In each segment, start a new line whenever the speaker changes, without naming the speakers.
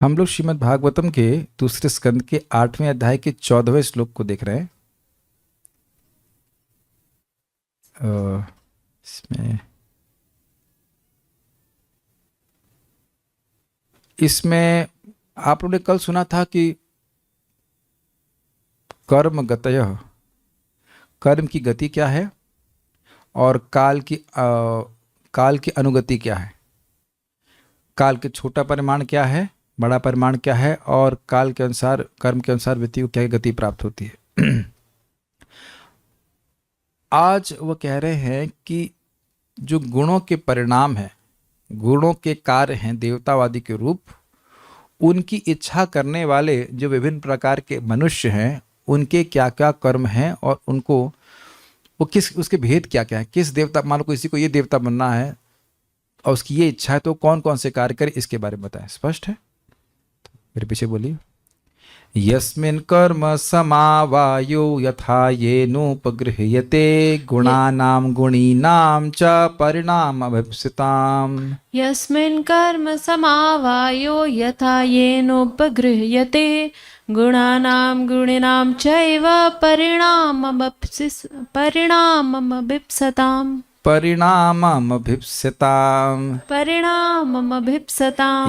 हम लोग श्रीमद् भागवतम के दूसरे स्कंद के 8वें अध्याय के 14वें श्लोक को देख रहे हैं। इसमें इसमें आप लोगों ने कल सुना था कि कर्म गतयः, कर्म की गति क्या है और काल की अनुगति क्या है। काल के छोटा परिमाण क्या है, बड़ा परिमाण क्या है और काल के अनुसार, कर्म के अनुसार व्यक्ति को क्या गति प्राप्त होती है। आज वो कह रहे हैं कि जो गुणों के परिणाम हैं, गुणों के कार्य हैं, देवतावादी के रूप, उनकी इच्छा करने वाले जो विभिन्न प्रकार के मनुष्य हैं, उनके क्या क्या कर्म हैं और उनको वो किस, उसके भेद क्या क्या है। किस देवता, मान लो किसी को ये देवता बनना है और उसकी ये इच्छा है, तो कौन कौन से कार्य करे, इसके बारे में बताएं। स्पष्ट है? मेरे पीछे बोलिए। यस्मिन् कर्म समावायो यथा येनोपगृह्यते गुणानां गुणीनां च परिणामभिप्सिताम्।
यस्मिन् कर्म समावायो यथा येनोपगृह्यते गुणानां गुणिनां चैव परिणाममभिप्सताम्। परिणाममभिप्सताम्।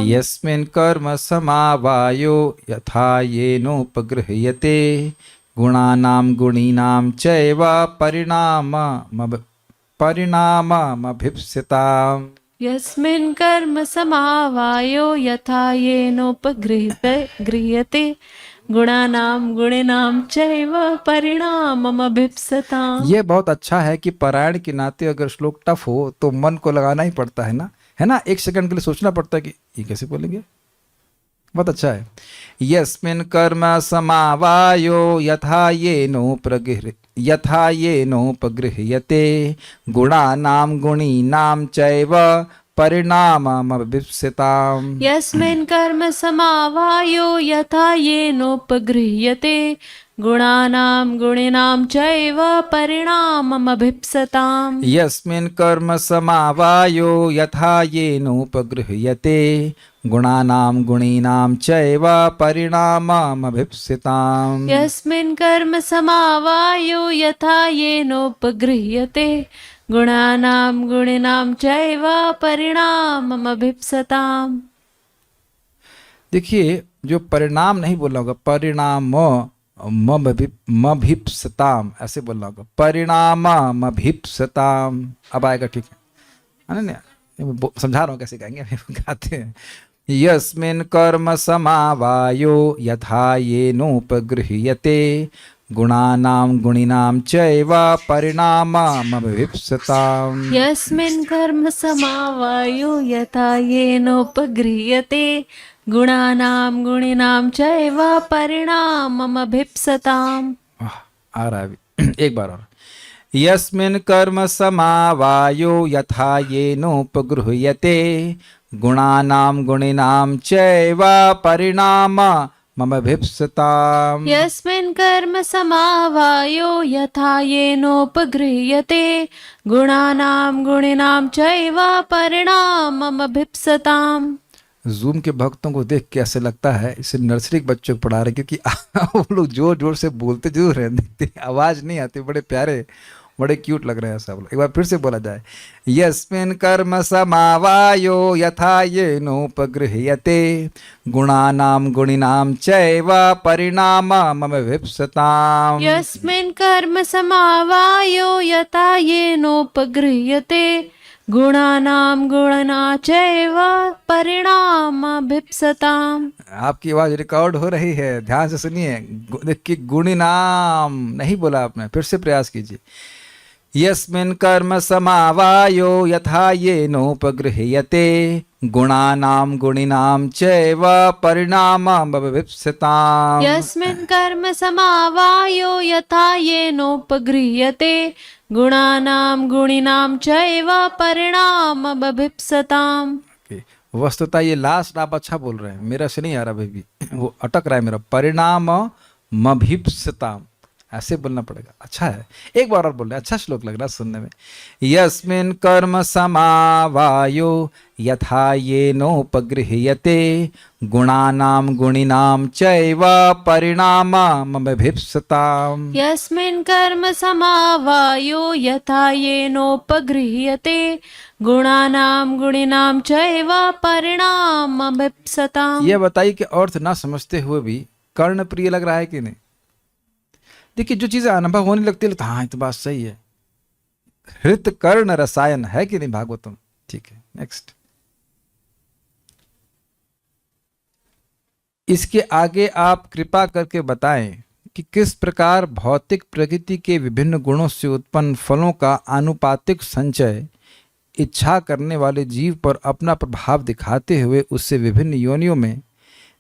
यस्मिन् कर्म समावायो यथा येनोपगृह्यते गुणानां गुणीनां चैव परिणाममभिप्सताम्।
यस्मिन् कर्म समावायो यथा येनोपगृह्यते गुणानां गुणिनां चैव परिणाममभिप्सताम्।
ये बहुत अच्छा है कि पारायण के नाते अगर श्लोक टफ हो तो मन को लगाना ही पड़ता है ना, एक सेकंड के लिए सोचना पड़ता है कि ये कैसे बोलेंगे। बहुत अच्छा है। यस्मिन् कर्म समावायो यथा येनोपगृह्यते गुणानां गुणीनां चैव परिणाममभिप्सताम्।
यस्मिन् कर्म समावायो यथा येनोपगृह्यते गुणानां गुणिनां चैव परिणाममभिप्सताम्।
यस्मिन् कर्म समावायो यथा येनोपगृह्यते गुणानां गुणीनां चैव परिणाममभिप्सताम्।
यस्मिन् कर्म समावायो यथा येनोपगृह्यते गुणानां गुणिनां चैव परिणाममभिप्सताम्।
देखिए, जो परिणाम नहीं बोलना होगा, परिणाममभिप्सताम् ऐसे बोलना होगा, परिणाममभिप्सताम्। अब आएगा, ठीक है ना? समझा रहा हूँ कैसे कहेंगे, गाते हैं। यस्मिन् कर्म समावायो यथा येनोपगृह्यते गुणानां गुणिनां चैव परिणाममभिप्सताम्।
यस्मिन् कर्म समावायो यथा येनोपगृह्यते गुणानां गुणिनां चैव परिणाममभिप्सताम्।
आ रहा है एक बार और। यस्मिन् कर्म समावायो यथा येनोपगृह्यते गुणानां गुणिनां चैव परिणाममभिप्सताम्।
यस्मिन् कर्म समावायो यथा येनोपगृह्यते गुणानां गुणिनां चैव परिणाममभिप्सताम्।
जूम के भक्तों को देख के ऐसे लगता है इसे नर्सरी के बच्चों को पढ़ा रहे, क्योंकि वो लोग जोर जोर से बोलते जरूर हैं, दिखते आवाज नहीं आती, बड़े प्यारे, बड़े क्यूट लग रहे हैं सब लोग। एक बार फिर से बोला जाए। यस्मिन् कर्म समावायो यथा येनोपगृह्यते गुणानां गुणिनां चैव परिणाममभिप्सताम्।
यस्मिन् कर्म समावायो यथा येनोपगृह्यते गुणानां गुणिनां चैव परिणाममभिप्सताम्।
आपकी आवाज रिकॉर्ड हो रही है, ध्यान से सुनिए। देखिए, गुणिनाम नहीं बोला आपने, फिर से प्रयास कीजिए। यस्मिन् कर्म समावायो यथा येनोपगृह्यते गुणानां गुणिनां चैव परिणाममभिप्सताम्।
यस्मिन् कर्म समावायो यथा येनोपगृह्यते गुणानां गुणिनां चैव परिणाममभिप्सताम्।
वस्तुतः ये लास्ट आप अच्छा बोल रहे हैं, मेरा से नहीं आ रहा अभी भी, वो अटक रहा है मेरा। परिणाममभिप्सताम्, ऐसे बोलना पड़ेगा। अच्छा है, एक बार और बोल रहे, अच्छा श्लोक लग रहा है सुनने में। यस्मिन् कर्म समावायो यथा येनोपगृह्यते गुणानां गुणिनां चैव परिणाममभिप्सताम्।
यस्मिन् कर्म समावायो यथा येनोपगृह्यते गुणानां गुणिनां चैव परिणाममभिप्सताम्।
ये बताइए कि अर्थ ना समझते हुए भी कर्ण प्रिय लग रहा है कि नहीं? देखिए, जो चीजें अनुभव होने लगती है, हाँ ये तो बात सही है। हृत कर्ण रसायन है कि नहीं भागवतम? ठीक है, नेक्स्ट। इसके आगे आप कृपा करके बताएं कि किस प्रकार भौतिक प्रकृति के विभिन्न गुणों से उत्पन्न फलों का आनुपातिक संचय इच्छा करने वाले जीव पर अपना प्रभाव दिखाते हुए उससे विभिन्न योनियों में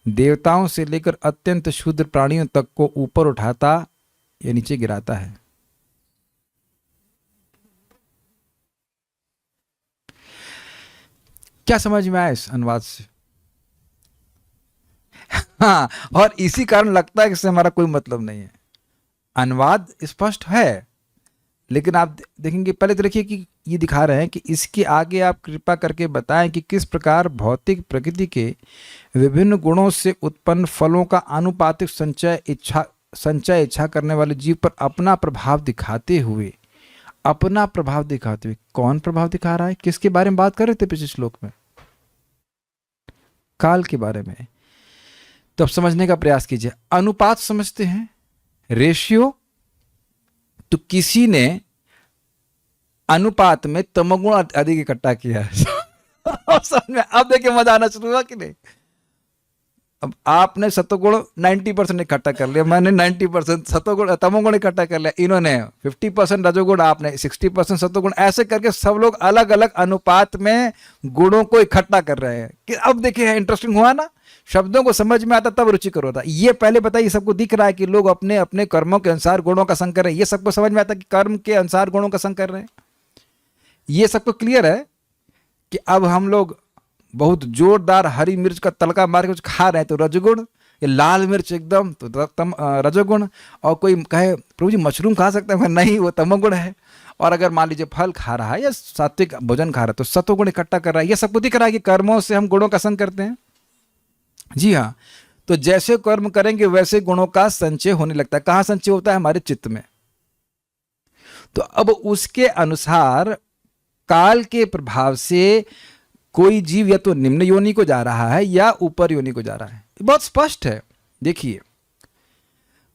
देवताओं से लेकर अत्यंत क्षुद्र प्राणियों तक को ऊपर उठाता या नीचे गिराता है। क्या समझ में आया इस अनुवाद से? हाँ, और इसी कारण लगता है कि इससे हमारा कोई मतलब नहीं है। अनुवाद स्पष्ट है, लेकिन आप देखेंगे, पहले तो देखिए कि ये दिखा रहे हैं कि इसके आगे आप कृपा करके बताएं कि किस प्रकार भौतिक प्रकृति के विभिन्न गुणों से उत्पन्न फलों का आनुपातिक संचय इच्छा करने वाले जीव पर अपना प्रभाव दिखाते हुए कौन प्रभाव दिखा रहा है? किसके बारे में बात कर रहे थे पिछले श्लोक में? काल के बारे में। तो अब समझने का प्रयास कीजिए। अनुपात समझते हैं, रेशियो। तो किसी ने अनुपात में तमोगुण अधिक इकट्ठा किया है। समझ में? अब देखिए मजा आना शुरू हुआ कि नहीं? अब आपने सतोगुण 90% इकट्ठा कर लिया, मैंने 90% सतोगुण तमोगुण इकट्ठा कर लिया, इन्होंने 50% रजोगुण, आपने 60% सतोगुण, ऐसे करके सब लोग अलग अलग अनुपात में गुणों को इकट्ठा कर रहे हैं। कि अब देखिए इंटरेस्टिंग हुआ ना, शब्दों को समझ में आता तब रुचिकर होता। ये पहले बताइए, सबको दिख रहा है कि लोग अपने अपने कर्मों के अनुसार गुणों का संग कर रहे हैं। ये सबको समझ में आता कि कर्म के अनुसार गुणों का संग कर रहे हैं। ये सबको क्लियर है कि अब हम लोग बहुत जोरदार हरी मिर्च का तड़का मार के कुछ खा रहे हैं तो रजोगुण, ये लाल मिर्च एकदम तो रजोगुण। और कोई कहे प्रभु जी मशरूम खा सकते हैं, नहीं, वो तमोगुण है। और अगर मान लीजिए फल खा रहा है या सात्विक भोजन खा रहा है तो सतोगुण इकट्ठा कर रहा है। ये सबको दिख रहा है कि कर्मों से हम गुणों का संग करते हैं। जी हाँ, तो जैसे कर्म करेंगे वैसे गुणों का संचय होने लगता है। कहाँ संचय होता है? हमारे चित्त में। तो अब उसके अनुसार काल के प्रभाव से कोई जीव या तो निम्न योनि को जा रहा है या ऊपर योनि को जा रहा है। बहुत स्पष्ट है। देखिए,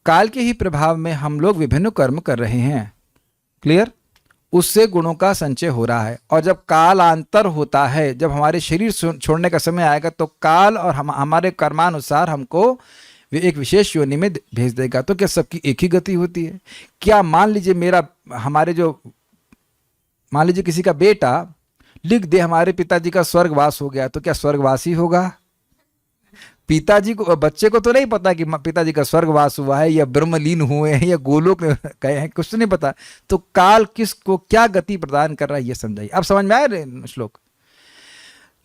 काल के ही प्रभाव में हम लोग विभिन्न कर्म कर रहे हैं, क्लियर? उससे गुणों का संचय हो रहा है। और जब कालांतर होता है, जब हमारे शरीर छोड़ने का समय आएगा तो काल और हमारे कर्मानुसार हमको एक विशेष योनि में भेज देगा। तो क्या सबकी एक ही गति होती है? क्या मान लीजिए मान लीजिए किसी का बेटा लिख दे हमारे पिताजी का स्वर्गवास हो गया, तो क्या स्वर्गवासी होगा? पिताजी को, बच्चे को तो नहीं पता कि पिताजी का स्वर्गवास हुआ है या ब्रह्मलीन हुए हैं या गोलोक में गए हैं, कुछ तो नहीं पता। तो काल किसको क्या गति प्रदान कर रहा है ये समझाइए। अब समझ में आया श्लोक?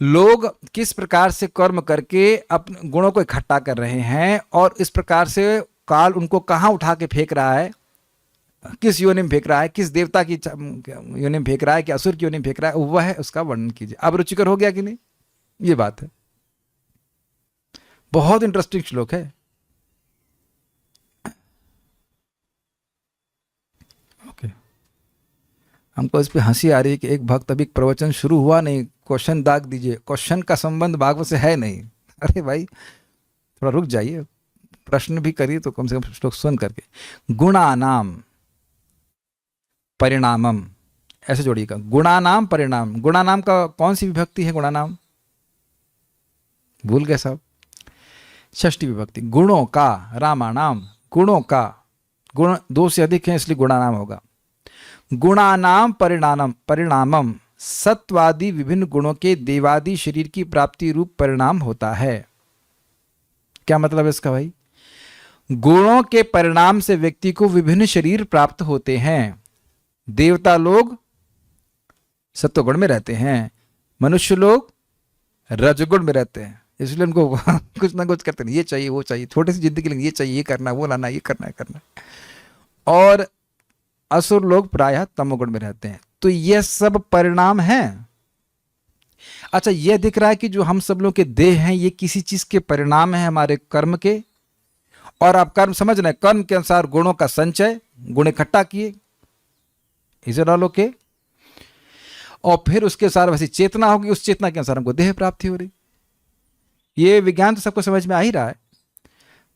लोग किस प्रकार से कर्म करके अपने गुणों को इकट्ठा कर रहे हैं और इस प्रकार से काल उनको कहाँ उठा के फेंक रहा है, किस योनि में फेंक रहा है, किस देवता की योनि में फेंक रहा है, कि असुर की योनि में फेंक रहा है, वह है उसका वर्णन कीजिए। अब रुचिकर हो गया कि नहीं? ये बात है। बहुत इंटरेस्टिंग श्लोक है। ओके, हमको इस पे हंसी आ रही है कि एक भक्त अभी प्रवचन शुरू हुआ नहीं, क्वेश्चन दाग दीजिए। क्वेश्चन का संबंध भागवत से है नहीं। अरे भाई थोड़ा रुक जाइए, प्रश्न भी करिए तो कम से कम श्लोक सुन करके। गुणानाम परिणामम, ऐसे जोड़िएगा। गुणानाम परिणाम, गुणानाम का कौन सी विभक्ति है? गुणानाम भूल गए साहब, षष्ठी विभक्ति। गुणों का, रामानाम, गुणों का, गुण दो से अधिक है इसलिए गुणानाम होगा। गुणानाम परिणामम सत्वादि विभिन्न गुणों के देवादि शरीर की प्राप्ति रूप परिणाम होता है। क्या मतलब है इसका भाई? गुणों के परिणाम से व्यक्ति को विभिन्न शरीर प्राप्त होते हैं। देवता लोग सत्वगुण में रहते हैं, मनुष्य लोग रजगुण में रहते हैं, इसलिए उनको कुछ ना कुछ करते हैं, ये चाहिए वो चाहिए, छोटी सी जिंदगी के लिए ये चाहिए, ये करना वो लाना, ये करना है। और असुर लोग प्रायः तमोगुण में रहते हैं। तो यह सब परिणाम हैं। अच्छा, यह दिख रहा है कि जो हम सब लोग के देह हैं ये किसी चीज के परिणाम है, हमारे कर्म के। और आप कर्म समझ रहे हैं, कर्म के अनुसार गुणों का संचय, गुण इकट्ठा किए, इसे डालो के, और फिर उसके अनुसार वैसी चेतना होगी, उस चेतना के अनुसार हमको देह प्राप्ति हो रही। ये विज्ञान तो सबको समझ में आ ही रहा है।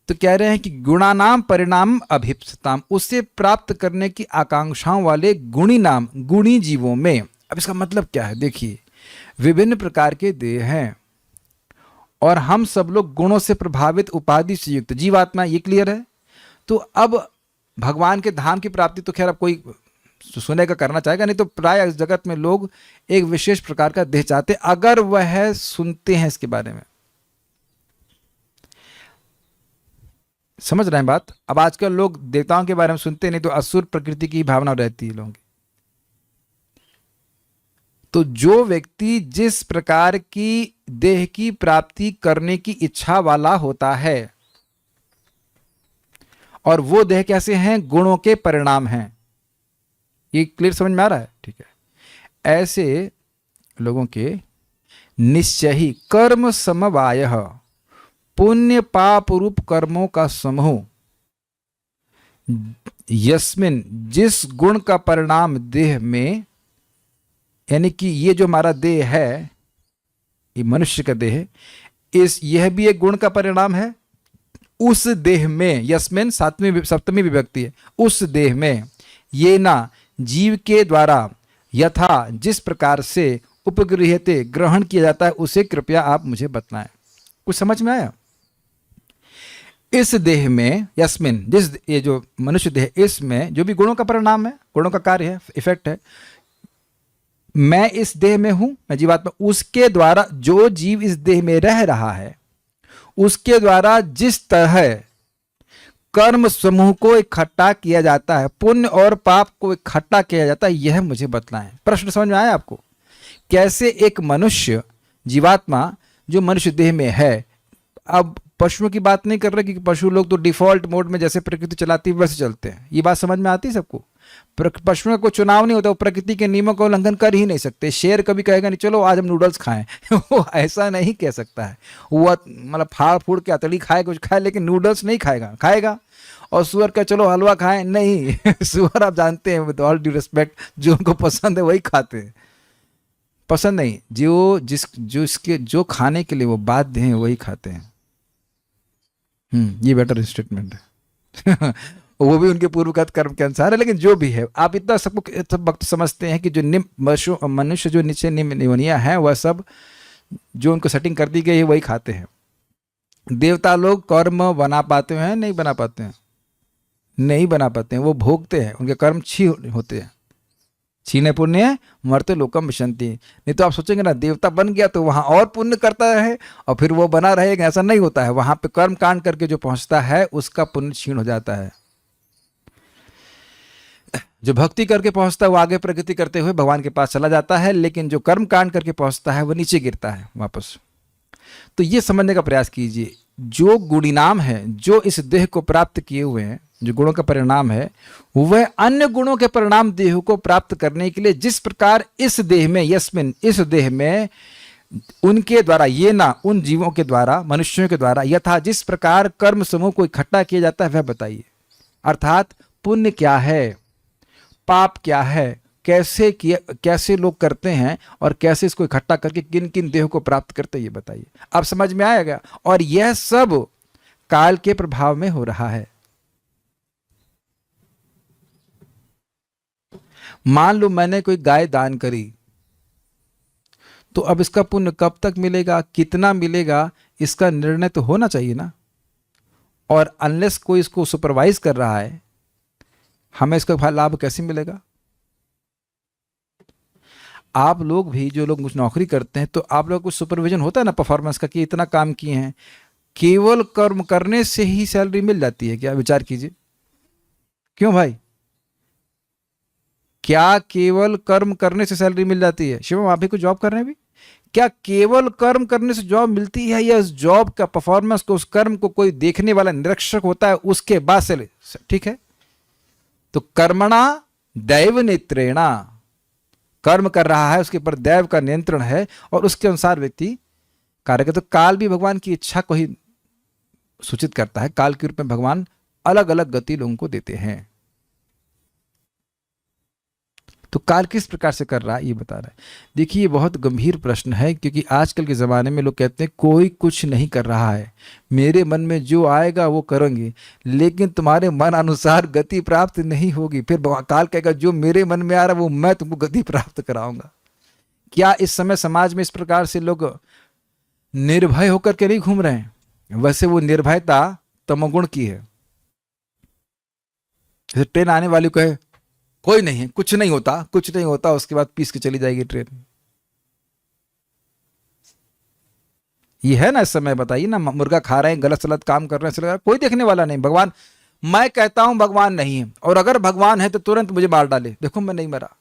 तो कह रहे हैं कि गुणानाम परिणाम अभिप्सताम, उसे प्राप्त करने की आकांक्षाओं वाले गुणी नाम, गुणी जीवों में। अब इसका मतलब क्या है, देखिए, विभिन्न प्रकार के देह हैं और हम सब लोग गुणों से प्रभावित उपाधि से युक्त जीवात्मा, ये क्लियर है। तो अब भगवान के धाम की प्राप्ति तो खैर अब कोई सुनेगा, करना चाहेगा, नहीं तो प्राय इस जगत में लोग एक विशेष प्रकार का देह चाहते, अगर वह सुनते हैं इसके बारे में। समझ रहे हैं बात। अब आजकल लोग देवताओं के बारे में सुनते नहीं, तो असुर प्रकृति की भावना रहती है लोगों की। तो जो व्यक्ति जिस प्रकार की देह की प्राप्ति करने की इच्छा वाला होता है, और वो देह कैसे हैं, गुणों के परिणाम हैं, ये क्लियर समझ में आ रहा है, ठीक है। ऐसे लोगों के निश्चय ही कर्म समवाय, पुण्य पाप रूप कर्मों का समूह, यस्मिन, जिस गुण का परिणाम देह में, यानी कि ये जो हमारा देह है, ये मनुष्य का देह, यह भी एक गुण का परिणाम है। उस देह में, यस्मिन सप्तमी विभक्ति है, उस देह में, ये ना जीव के द्वारा यथा जिस प्रकार से उपगृह्यते ग्रहण किया जाता है, उसे कृपया आप मुझे बतलाएं। कुछ समझ में आया? इस देह में, यस्मिन, जिस, ये जो मनुष्य देह, इसमें जो भी गुणों का परिणाम है, गुणों का कार्य है, इफेक्ट है, मैं इस देह में हूं, मैं जीवात्मा, उसके द्वारा जो जीव इस देह में रह रहा है, उसके द्वारा जिस तरह कर्म समूह को इकट्ठा किया जाता है, पुण्य और पाप को इकट्ठा किया जाता है, यह मुझे बतलाएं। प्रश्न समझ में आया आपको? कैसे एक मनुष्य जीवात्मा जो मनुष्य देह में है, अब पशुओं की बात नहीं कर रहे, क्योंकि पशु लोग तो डिफॉल्ट मोड में जैसे प्रकृति चलाती है वैसे चलते हैं, ये बात समझ में आती है सबको। पशुओं का कोई चुनाव नहीं होता, वो प्रकृति के नियमों का उल्लंघन कर ही नहीं सकते। शेर कभी कहेगा नहीं चलो आज हम नूडल्स खाएं वो ऐसा नहीं कह सकता है। वो मतलब फाड़ फूड़ के अतड़ी खाए, कुछ खाए, लेकिन नूडल्स नहीं खाएगा। और सुअर का चलो हलवा खाएं, नहीं सुअर आप जानते हैं, विद ऑल ड्यू रिस्पेक्ट, जो उनको पसंद है वही खाते हैं, पसंद नहीं, जो खाने के लिए वो बाध्य हैं वही खाते हैं। ये बेटर स्टेटमेंट है वो भी उनके पूर्वगत कर्म के अनुसार है। लेकिन जो भी है, आप इतना सबको सब वक्त समझते हैं कि जो मनुष्य जो नीचे निम्निया है, वह सब जो उनको सेटिंग कर दी गई है वही खाते हैं। देवता लोग कर्म बना पाते हैं? नहीं बना पाते हैं, नहीं बना पाते हैं, वो भोगते हैं, उनके कर्म होते हैं। छीने पुण्य मरते लोकम विशंति। नहीं तो आप सोचेंगे ना देवता बन गया तो वहां और पुण्य करता है और फिर वो बना रहेगा, ऐसा नहीं होता है। वहां पे कर्म कांड करके जो पहुंचता है उसका पुण्य क्षीण हो जाता है। जो भक्ति करके पहुंचता है वो आगे प्रगति करते हुए भगवान के पास चला जाता है, लेकिन जो कर्म कांड करके पहुंचता है वो नीचे गिरता है वापस। तो ये समझने का प्रयास कीजिए, जो गुणिनाम है, जो इस देह को प्राप्त किए हुए हैं, जो गुणों का परिणाम है, वह अन्य गुणों के परिणाम देह को प्राप्त करने के लिए जिस प्रकार इस देह में, यस्मिन, इस देह में, उनके द्वारा, ये ना, उन जीवों के द्वारा, मनुष्यों के द्वारा, यथा जिस प्रकार कर्म समूह को इकट्ठा किया जाता है वह बताइए। अर्थात पुण्य क्या है, पाप क्या है, कैसे लोग करते हैं और कैसे इसको इकट्ठा करके किन किन देह को प्राप्त करते हैं, ये बताइए। अब समझ में आएगा। और यह सब काल के प्रभाव में हो रहा है। मान लो मैंने कोई गाय दान करी, तो अब इसका पुण्य कब तक मिलेगा, कितना मिलेगा, इसका निर्णय तो होना चाहिए ना। और अनलेस कोई इसको सुपरवाइज कर रहा है, हमें इसका लाभ कैसे मिलेगा? आप लोग भी, जो लोग कुछ नौकरी करते हैं, तो आप लोग कुछ सुपरविजन होता है ना परफॉर्मेंस का, कि इतना काम किए हैं। केवल कर्म करने से ही सैलरी मिल जाती है क्या? विचार कीजिए। क्यों भाई? क्या केवल कर्म करने से सैलरी मिल जाती है? शिवम, आप भी कुछ जॉब कर रहे हैं अभी, क्या केवल कर्म करने से जॉब मिलती है, या जॉब का परफॉर्मेंस को, उस कर्म को कोई देखने वाला निरीक्षक होता है, उसके बाद से? ठीक है, तो कर्मणा दैव नेत्रेणा, कर्म कर रहा है उसके ऊपर दैव का नियंत्रण है और उसके अनुसार व्यक्ति कार्य करता। तो काल भी भगवान की इच्छा को ही सूचित करता है। काल के रूप में भगवान अलग अलग गति लोगों को देते हैं। तो काल किस प्रकार से कर रहा है ये बता रहा है। देखिए ये बहुत गंभीर प्रश्न है, क्योंकि आजकल के ज़माने में लोग कहते हैं कोई कुछ नहीं कर रहा है, मेरे मन में जो आएगा वो करेंगे, लेकिन तुम्हारे मन अनुसार गति प्राप्त नहीं होगी। फिर काल कहेगा जो मेरे मन में आ रहा है वो मैं तुमको गति प्राप्त कराऊंगा। क्या इस समय समाज में इस प्रकार से लोग निर्भय होकर के नहीं घूम रहे हैं? वैसे वो निर्भयता तमोगुण की है। जैसे ट्रेन आने वाली को है कोई नहीं है, कुछ नहीं होता, कुछ नहीं होता, उसके बाद पीस के चली जाएगी ट्रेन। ये है ना इस समय, बताइए ना, मुर्गा खा रहे हैं, गलत सलत काम कर रहे हैं, कोई देखने वाला नहीं। भगवान, मैं कहता हूं भगवान नहीं है, और अगर भगवान है तो तुरंत मुझे मार डाले, देखो मैं नहीं मरा।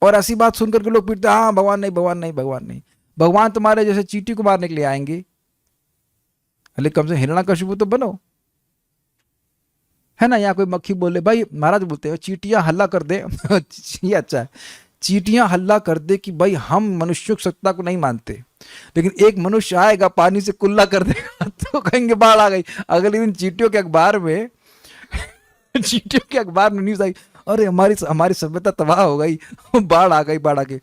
और ऐसी बात सुनकर के लोग पीटते, हाँ भगवान नहीं, भगवान नहीं, भगवान नहीं। भगवान तुम्हारे जैसे चींटी को मारने के लिए आएंगे, अरे कम से हिरण्यकशिपु तो बनो, है ना। यहाँ कोई मक्खी बोले, भाई महाराज बोलते हैं चींटियां हल्ला कर दे ये अच्छा है, चींटियां हल्ला कर दे कि भाई हम मनुष्यों की सत्ता को नहीं मानते, लेकिन एक मनुष्य आएगा पानी से कुल्ला कर देगा तो कहेंगे बाढ़ आ गई। अगले दिन चींटियों के अखबार में चींटियों के अखबार में न्यूज आई, अरे हमारी सभ्यता तबाह हो गई, बाढ़ आ गई, बाढ़ आ गई।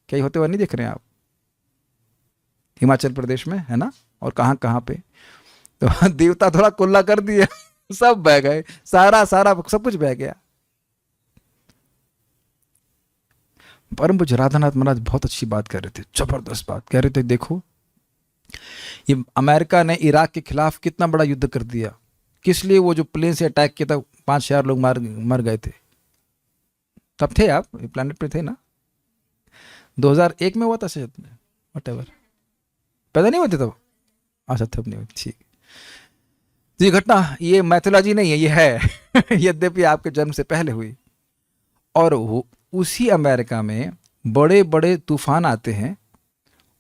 क्या होते हुए नहीं देख रहे हैं आप? हिमाचल प्रदेश में है ना, और कहाँ कहाँ पे तो देवता थोड़ा कुल्ला कर दिया, सब बह गए, सारा सब कुछ बह गया। परम पूज्य राधानाथ महाराज बहुत अच्छी बात कर रहे थे, जबरदस्त बात कह रहे थे। देखो ये अमेरिका ने इराक के खिलाफ कितना बड़ा युद्ध कर दिया, किस लिए? वो जो प्लेन से अटैक किया था, 5,000 लोग मर गए थे। तब थे आप प्लेनेट पे थे ना? 2001 में हुआ था शायद, व्हाटएवर, पैदा नहीं होते तब? अच्छा तब नहीं हुई, ठीक। ये घटना ये मैथोलॉजी नहीं है, ये है यद्यपि आपके जन्म से पहले हुई। और उसी अमेरिका में बड़े बड़े तूफान आते हैं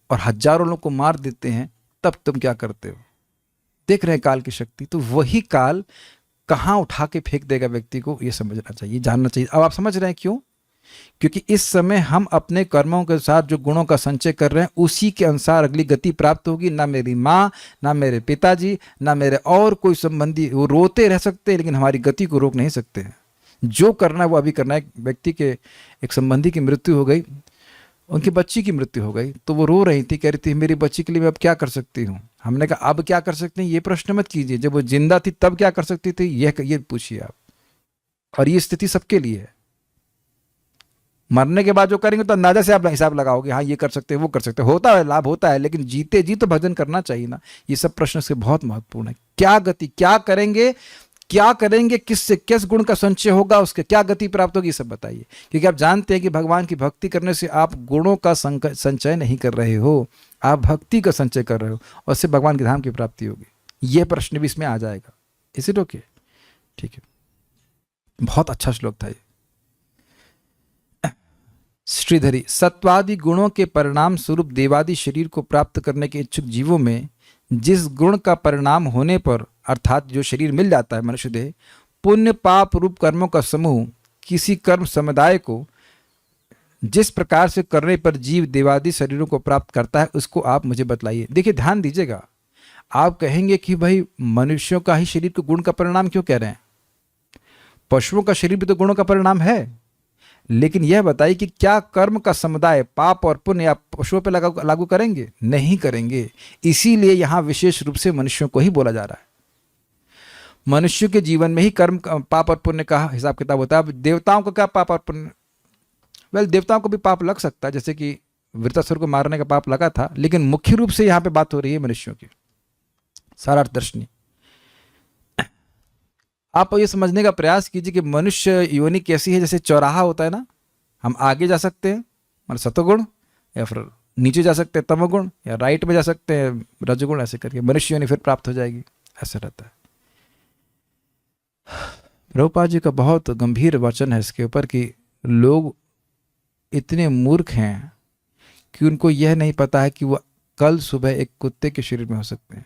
और हजारों लोगों को मार देते हैं, तब तुम क्या करते हो? देख रहे हैं काल की शक्ति। तो वही काल कहाँ उठा के फेंक देगा व्यक्ति को, ये समझना चाहिए, जानना चाहिए। अब आप समझ रहे हैं क्यों? क्योंकि इस समय हम अपने कर्मों के साथ जो गुणों का संचय कर रहे हैं उसी के अनुसार अगली गति प्राप्त होगी। ना मेरी माँ, ना मेरे पिताजी, ना मेरे और कोई संबंधी, वो रोते रह सकते हैं लेकिन हमारी गति को रोक नहीं सकते हैं। जो करना है वो अभी करना है। एक व्यक्ति के एक संबंधी की मृत्यु हो गई, उनकी बच्ची की मृत्यु हो गई, तो वो रो रही थी, कह रही थी मेरी बच्ची के लिए मैं अब क्या कर सकती हूँ। हमने कहा अब क्या कर सकते हैं ये प्रश्न मत कीजिए, जब वो जिंदा थी तब क्या कर सकती थी ये पूछिए आप। और ये स्थिति सबके लिए है। मरने के बाद जो करेंगे तो अंदाजा से आप हिसाब लगाओगे, हाँ ये कर सकते हैं, वो कर सकते हैं, होता है लाभ होता है, लेकिन जीते जी तो भजन करना चाहिए ना। ये सब प्रश्न से बहुत महत्वपूर्ण है। क्या गति, क्या करेंगे, क्या करेंगे, किससे किस गुण का संचय होगा, उसके क्या गति प्राप्त होगी, सब बताइए। क्योंकि आप जानते हैं कि भगवान की भक्ति करने से आप गुणों का संचय नहीं कर रहे हो, आप भक्ति का संचय कर रहे हो, और उससे भगवान के धाम की प्राप्ति होगी। यह प्रश्न भी इसमें आ जाएगा। Is it okay? ठीक है, बहुत अच्छा श्लोक था ये। श्रीधरी, सत्वादि गुणों के परिणाम स्वरूप देवादि शरीर को प्राप्त करने के इच्छुक जीवों में जिस गुण का परिणाम होने पर, अर्थात जो शरीर मिल जाता है मनुष्य देह, पुण्य पाप रूप कर्मों का समूह किसी कर्म समुदाय को जिस प्रकार से करने पर जीव देवादि शरीरों को प्राप्त करता है, उसको आप मुझे बतलाइए। देखिए ध्यान दीजिएगा, आप कहेंगे कि भाई मनुष्यों का ही शरीर को गुण का परिणाम क्यों कह रहे हैं? पशुओं का शरीर भी तो गुणों का परिणाम है। लेकिन यह बताइए कि क्या कर्म का समुदाय पाप और पुण्य आप पशुओं पर लागू करेंगे? नहीं करेंगे। इसीलिए यहां विशेष रूप से मनुष्यों को ही बोला जा रहा है। मनुष्य के जीवन में ही कर्म पाप और पुण्य का हिसाब किताब होता है। अब देवताओं का क्या पाप और पुण्य? वेल, देवताओं को भी पाप लग सकता है, जैसे कि वृत्रासुर को मारने का पाप लगा था, लेकिन मुख्य रूप से यहाँ पे बात हो रही है मनुष्यों की। सारार्थ दर्शनी, आप ये समझने का प्रयास कीजिए कि मनुष्य योनि कैसी है। जैसे चौराहा होता है ना, हम आगे जा सकते हैं मतलब सतोगुण, या फिर नीचे जा सकते हैं तमोगुण, या राइट में जा सकते हैं रजोगुण, ऐसे करके मनुष्य योनि फिर प्राप्त हो जाएगी। ऐसा रहता है। प्रभुपाद जी का बहुत गंभीर वचन है इसके ऊपर कि लोग इतने मूर्ख हैं कि उनको यह नहीं पता है कि वह कल सुबह एक कुत्ते के शरीर में हो सकते हैं,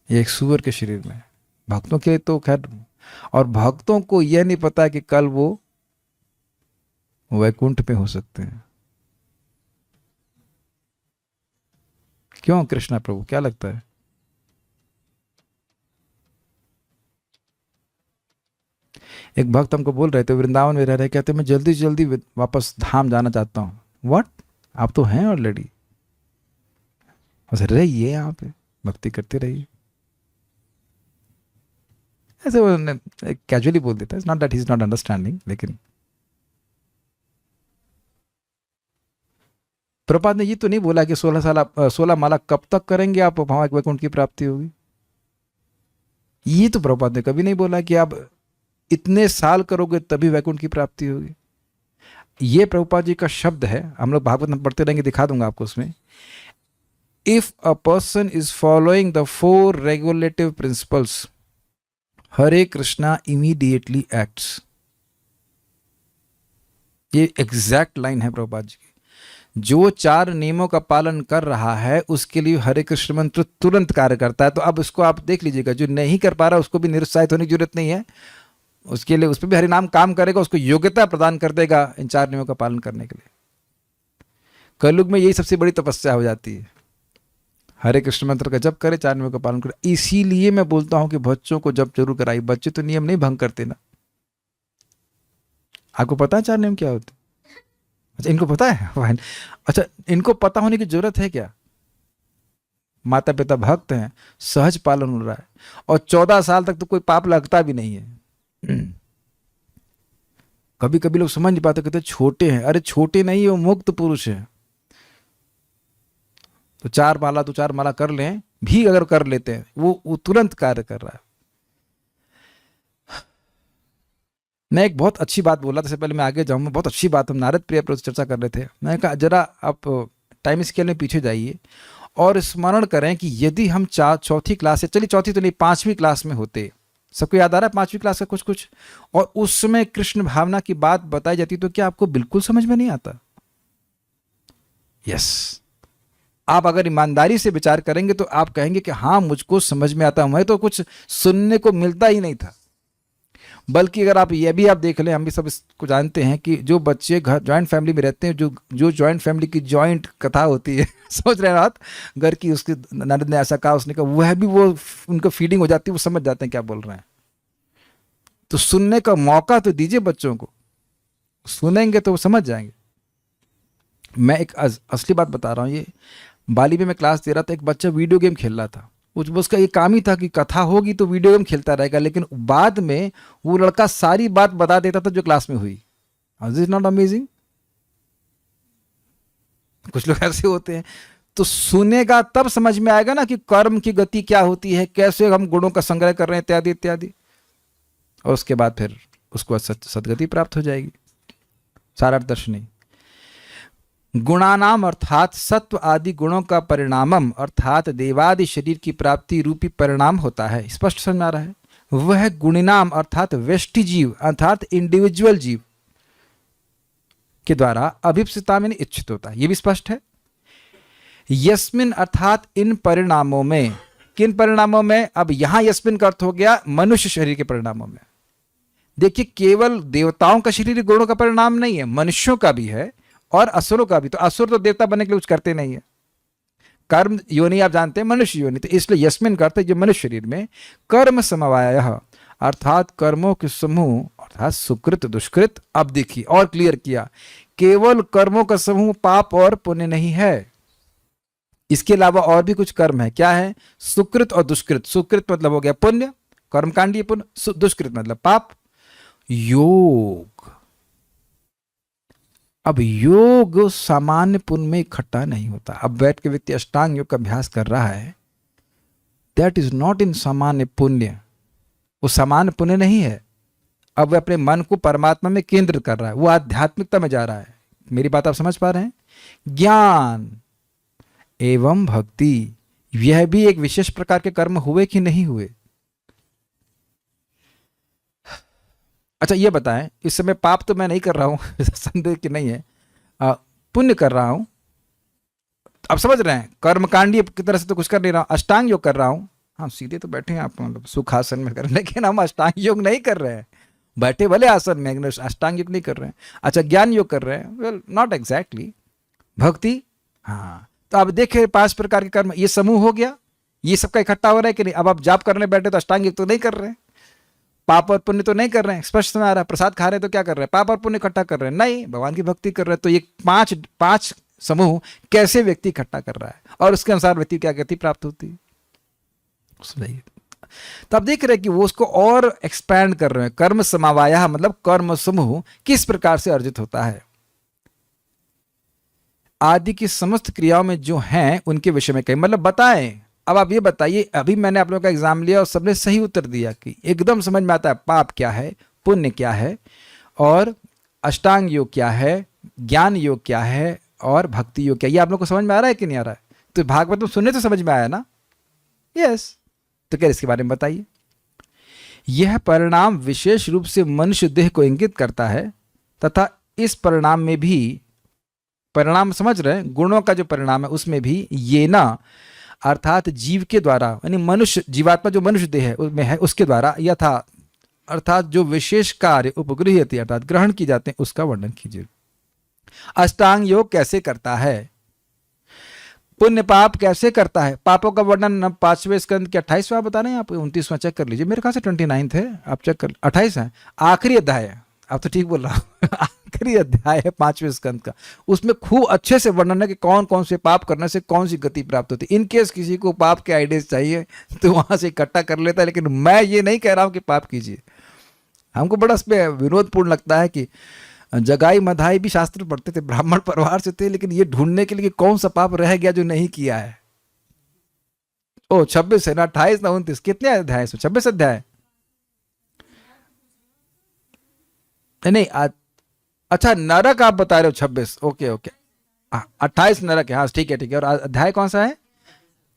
एक सूअर के शरीर में। भक्तों के लिए तो खैर, और भक्तों को यह नहीं पता कि कल वो वैकुंठ पे हो सकते हैं। क्यों कृष्णा प्रभु, क्या लगता है? एक भक्त हमको बोल रहे थे, वृंदावन में रह रहे, कहते मैं जल्दी से जल्दी वापस धाम जाना चाहता हूँ। व्हाट, आप तो हैं ऑलरेडी, बस रहिए यहाँ पे, भक्ति करते रहिए। ऐसे वो कैजुअली बोल देता है, it's not that he is not understanding. लेकिन प्रभुपाद ने ये तो नहीं बोला कि 16 माला कब तक करेंगे आप वहां वैकुंठ की प्राप्ति होगी। ये तो प्रभुपाद ने कभी नहीं बोला कि आप इतने साल करोगे तभी वैकुंठ की प्राप्ति होगी। ये प्रभुपाद जी का शब्द है, हम लोग भागवत में पढ़ते रहेंगे, दिखा दूंगा आपको उसमें। If a person is following the 4 regulative principles, Hare Krishna immediately acts. ये एग्जैक्ट लाइन है प्रभुपाद जी की। जो 4 नियमों का पालन कर रहा है उसके लिए हरे कृष्ण मंत्र तुरंत कार्य करता है। तो अब इसको आप देख लीजिएगा, जो नहीं कर पा रहा उसको भी निरुत्साहित होने की जरूरत नहीं है, उसके लिए उस पर भी हरि नाम काम करेगा, उसको योग्यता प्रदान कर देगा इन 4 नियमों का पालन करने के लिए। कलयुग में यही सबसे बड़ी तपस्या हो जाती है, हरे कृष्ण मंत्र का जप करे, 4 नियमों का पालन करे। इसीलिए मैं बोलता हूं कि बच्चों को जप जरूर कराई। बच्चे तो नियम नहीं भंग करते ना। आपको पता है 4 नियम क्या होते? अच्छा, इनको पता है? अच्छा, इनको पता होने की जरूरत है क्या? माता पिता भक्त हैं, सहज पालन हो रहा है, और 14 साल तक तो कोई पाप लगता भी नहीं है। कभी कभी लोग समझ नहीं पाते, कहते छोटे हैं। अरे छोटे नहीं, वो मुक्त पुरुष है। तो 4 माला कर लें भी, अगर कर लेते हैं वो तुरंत कार्य कर रहा है। मैं एक बहुत अच्छी बात बोला था, इससे पहले मैं आगे जाऊँ, बहुत अच्छी बात हम नारद प्रिय पर चर्चा कर रहे थे। मैंने कहा जरा आप टाइम स्केल में पीछे जाइए और स्मरण करें कि यदि हम 4वीं क्लास से, चलिए 4वीं तो नहीं 5वीं क्लास में होते, सबको याद आ रहा है 5वीं क्लास का कुछ, और उस समय कृष्ण भावना की बात बताई जाती, तो क्या आपको बिल्कुल समझ में नहीं आता? यस, आप अगर ईमानदारी से विचार करेंगे तो आप कहेंगे कि हाँ मुझको समझ में आता। मैं तो कुछ सुनने को मिलता ही नहीं था। बल्कि अगर आप ये भी आप देख लें, हम भी सब इसको जानते हैं कि जो बच्चे घर जॉइंट फैमिली में रहते हैं, जो जॉइंट फैमिली की जॉइंट कथा होती है सोच रहे हैं आप, घर की उसके ननद ने ऐसा कहा, उसने कहा, वह भी वो उनको फीलिंग हो जाती है, वो समझ जाते हैं क्या बोल रहे हैं। तो सुनने का मौका तो दीजिए बच्चों को, सुनेंगे तो वो समझ जाएंगे। मैं एक असली बात बता रहा हूँ। ये बाली में मैं क्लास दे रहा था, एक बच्चा वीडियो गेम खेल रहा था। उसका ये काम ही था कि कथा होगी तो वीडियो गेम खेलता रहेगा, लेकिन बाद में वो लड़का सारी बात बता देता था जो क्लास में हुई। Is it not amazing? कुछ लोग ऐसे होते हैं। तो सुनेगा तब समझ में आएगा ना कि कर्म की गति क्या होती है, कैसे हम गुणों का संग्रह कर रहे हैं, इत्यादि इत्यादि। और उसके बाद फिर उसको सदगति प्राप्त हो जाएगी। सारा दर्शन नहीं। गुणानाम अर्थात सत्व आदि गुणों का परिणामम अर्थात देवादि शरीर की प्राप्ति रूपी परिणाम होता है। स्पष्ट समझ आ रहा है? वह गुणिनाम अर्थात व्यष्टि जीव अर्थात इंडिविजुअल जीव के द्वारा अभिप्सिता में इच्छित होता है। यह भी स्पष्ट है। यस्मिन अर्थात इन परिणामों में, किन परिणामों में? अब यहां यस्मिन का अर्थ हो गया मनुष्य शरीर के परिणामों में। देखिए, केवल देवताओं का शरीर गुणों का परिणाम नहीं है, मनुष्यों का भी है और असुरों का भी। तो असुर तो देवता बनने के लिए कुछ करते नहीं है। कर्म योनि आप जानते हैं, मनुष्य योनि। तो इसलिए यस्मिन करते जो मनुष्य शरीर में कर्म समवाय अर्थात कर्मों के समूह अर्थात सुकृत दुष्कृत। अब देखिए और क्लियर किया, केवल कर्मों का समूह पाप और पुण्य नहीं है, इसके अलावा और भी कुछ कर्म है। क्या है? सुकृत और दुष्कृत। सुकृत मतलब हो गया पुण्य, कर्मकांडीय पुण्य। दुष्कृत मतलब पाप। योग, अब योग सामान्य पुण्य में इकट्ठा नहीं होता। अब बैठ के व्यक्ति अष्टांग योग का अभ्यास कर रहा है, दैट इज नॉट इन सामान्य पुण्य, वो सामान्य पुण्य नहीं है। अब वह अपने मन को परमात्मा में केंद्रित कर रहा है, वो आध्यात्मिकता में जा रहा है। मेरी बात आप समझ पा रहे हैं? ज्ञान एवं भक्ति, यह भी एक विशेष प्रकार के कर्म हुए कि नहीं हुए? अच्छा ये बताएं, इस समय पाप तो मैं नहीं कर रहा हूं संदेह कि नहीं है, पुण्य कर रहा हूं। अब समझ रहे हैं, कर्मकांडीय की तरह से तो कुछ कर नहीं रहा हूं, अष्टांग योग कर रहा हूं, हाँ सीधे तो बैठे हैं आप, मतलब सुखासन में कर, लेकिन हम अष्टांग योग नहीं कर रहे हैं। बैठे भले आसन में, लेकिन अष्टांग योग नहीं कर रहे हैं। अच्छा ज्ञान योग कर रहे हैं, वेल नॉट एग्जैक्टली। भक्ति, हाँ। तो अब देखे 5 प्रकार के कर्म, ये समूह हो गया, ये सबका इकट्ठा हो रहा है कि नहीं। अब आप जाप करने बैठे तो अष्टांग योग तो नहीं कर रहे हैं, पाप और पुण्य तो नहीं कर रहे हैं, स्पष्ट समझ आ रहा है। प्रसाद खा रहे हैं तो क्या कर रहे हैं, पाप और पुण्य इकट्ठा कर रहे हैं, नहीं, भगवान की भक्ति कर रहे हैं। तो ये पांच समूह कैसे व्यक्ति इकट्ठा कर रहा है, और उसके अनुसार व्यक्ति क्या गति प्राप्त होती है, सुनिए। तो आप देख रहे हैं कि वो उसको और एक्सपैंड कर रहे हैं। कर्म समवाया मतलब कर्म समूह किस प्रकार से अर्जित होता है, आदि की समस्त क्रियाओं में जो हैं उनके विषय में कहीं, मतलब बताएं। अब आप ये बताइए, अभी मैंने आप लोगों का एग्जाम लिया और सबने सही उत्तर दिया कि एकदम समझ में आता है पाप क्या है, पुण्य क्या है, और अष्टांग योग क्या है, ज्ञान योग क्या है, और भक्ति योग क्या है। ये आप लोग को समझ में आ रहा है कि नहीं आ रहा है? तो भागवत सुनने तो समझ में आया ना? यस। तो क्या इसके बारे में बताइए। यह परिणाम विशेष रूप से मनुष्य देह को इंगित करता है, तथा इस परिणाम में भी, परिणाम समझ रहे हैं, गुणों का जो परिणाम है उसमें भी ये ना, अर्थात जीव के द्वारा, यानी मनुष्य जीवात्मा जो मनुष्य देह है उसमें है, उसके द्वारा यथा, अर्थात जो विशेष कार्य उपगृह्यते अर्थात ग्रहण की जाते हैं उसका वर्णन कीजिए। अष्टांग योग कैसे करता है, पुण्य पाप कैसे करता है, पापों का वर्णन 5वें स्कंद के 28वां बता रहे हैं आप, 29वां चेक कर लीजिए, मेरे ख्याल से 29 है, आप चेक कर, 28 है, आखिरी अध्याय है, आप तो ठीक बोल रहा हूँ आखिरी अध्याय है 5वें स्कंद का। उसमें खूब अच्छे से वर्णन है कि कौन कौन से पाप करने से कौन सी गति प्राप्त होती है। इन केस किसी को पाप के आइडियाज चाहिए तो वहां से इकट्ठा कर लेता है, लेकिन मैं ये नहीं कह रहा हूं कि पाप कीजिए। हमको बड़ा इसमें विनोदपूर्ण लगता है कि जगाई मधाई भी शास्त्र पढ़ते थे, ब्राह्मण परिवार से थे, लेकिन ये ढूंढने के लिए कौन सा पाप रह गया जो नहीं किया है। ओ 26 है ना, 28 ना 29, कितने अध्याय है? 26 अध्याय नहीं, अच्छा नरक आप बता रहे हो 26, ओके ओके, 28 नरक है, हाँ ठीक है ठीक है। और अध्याय कौन सा है?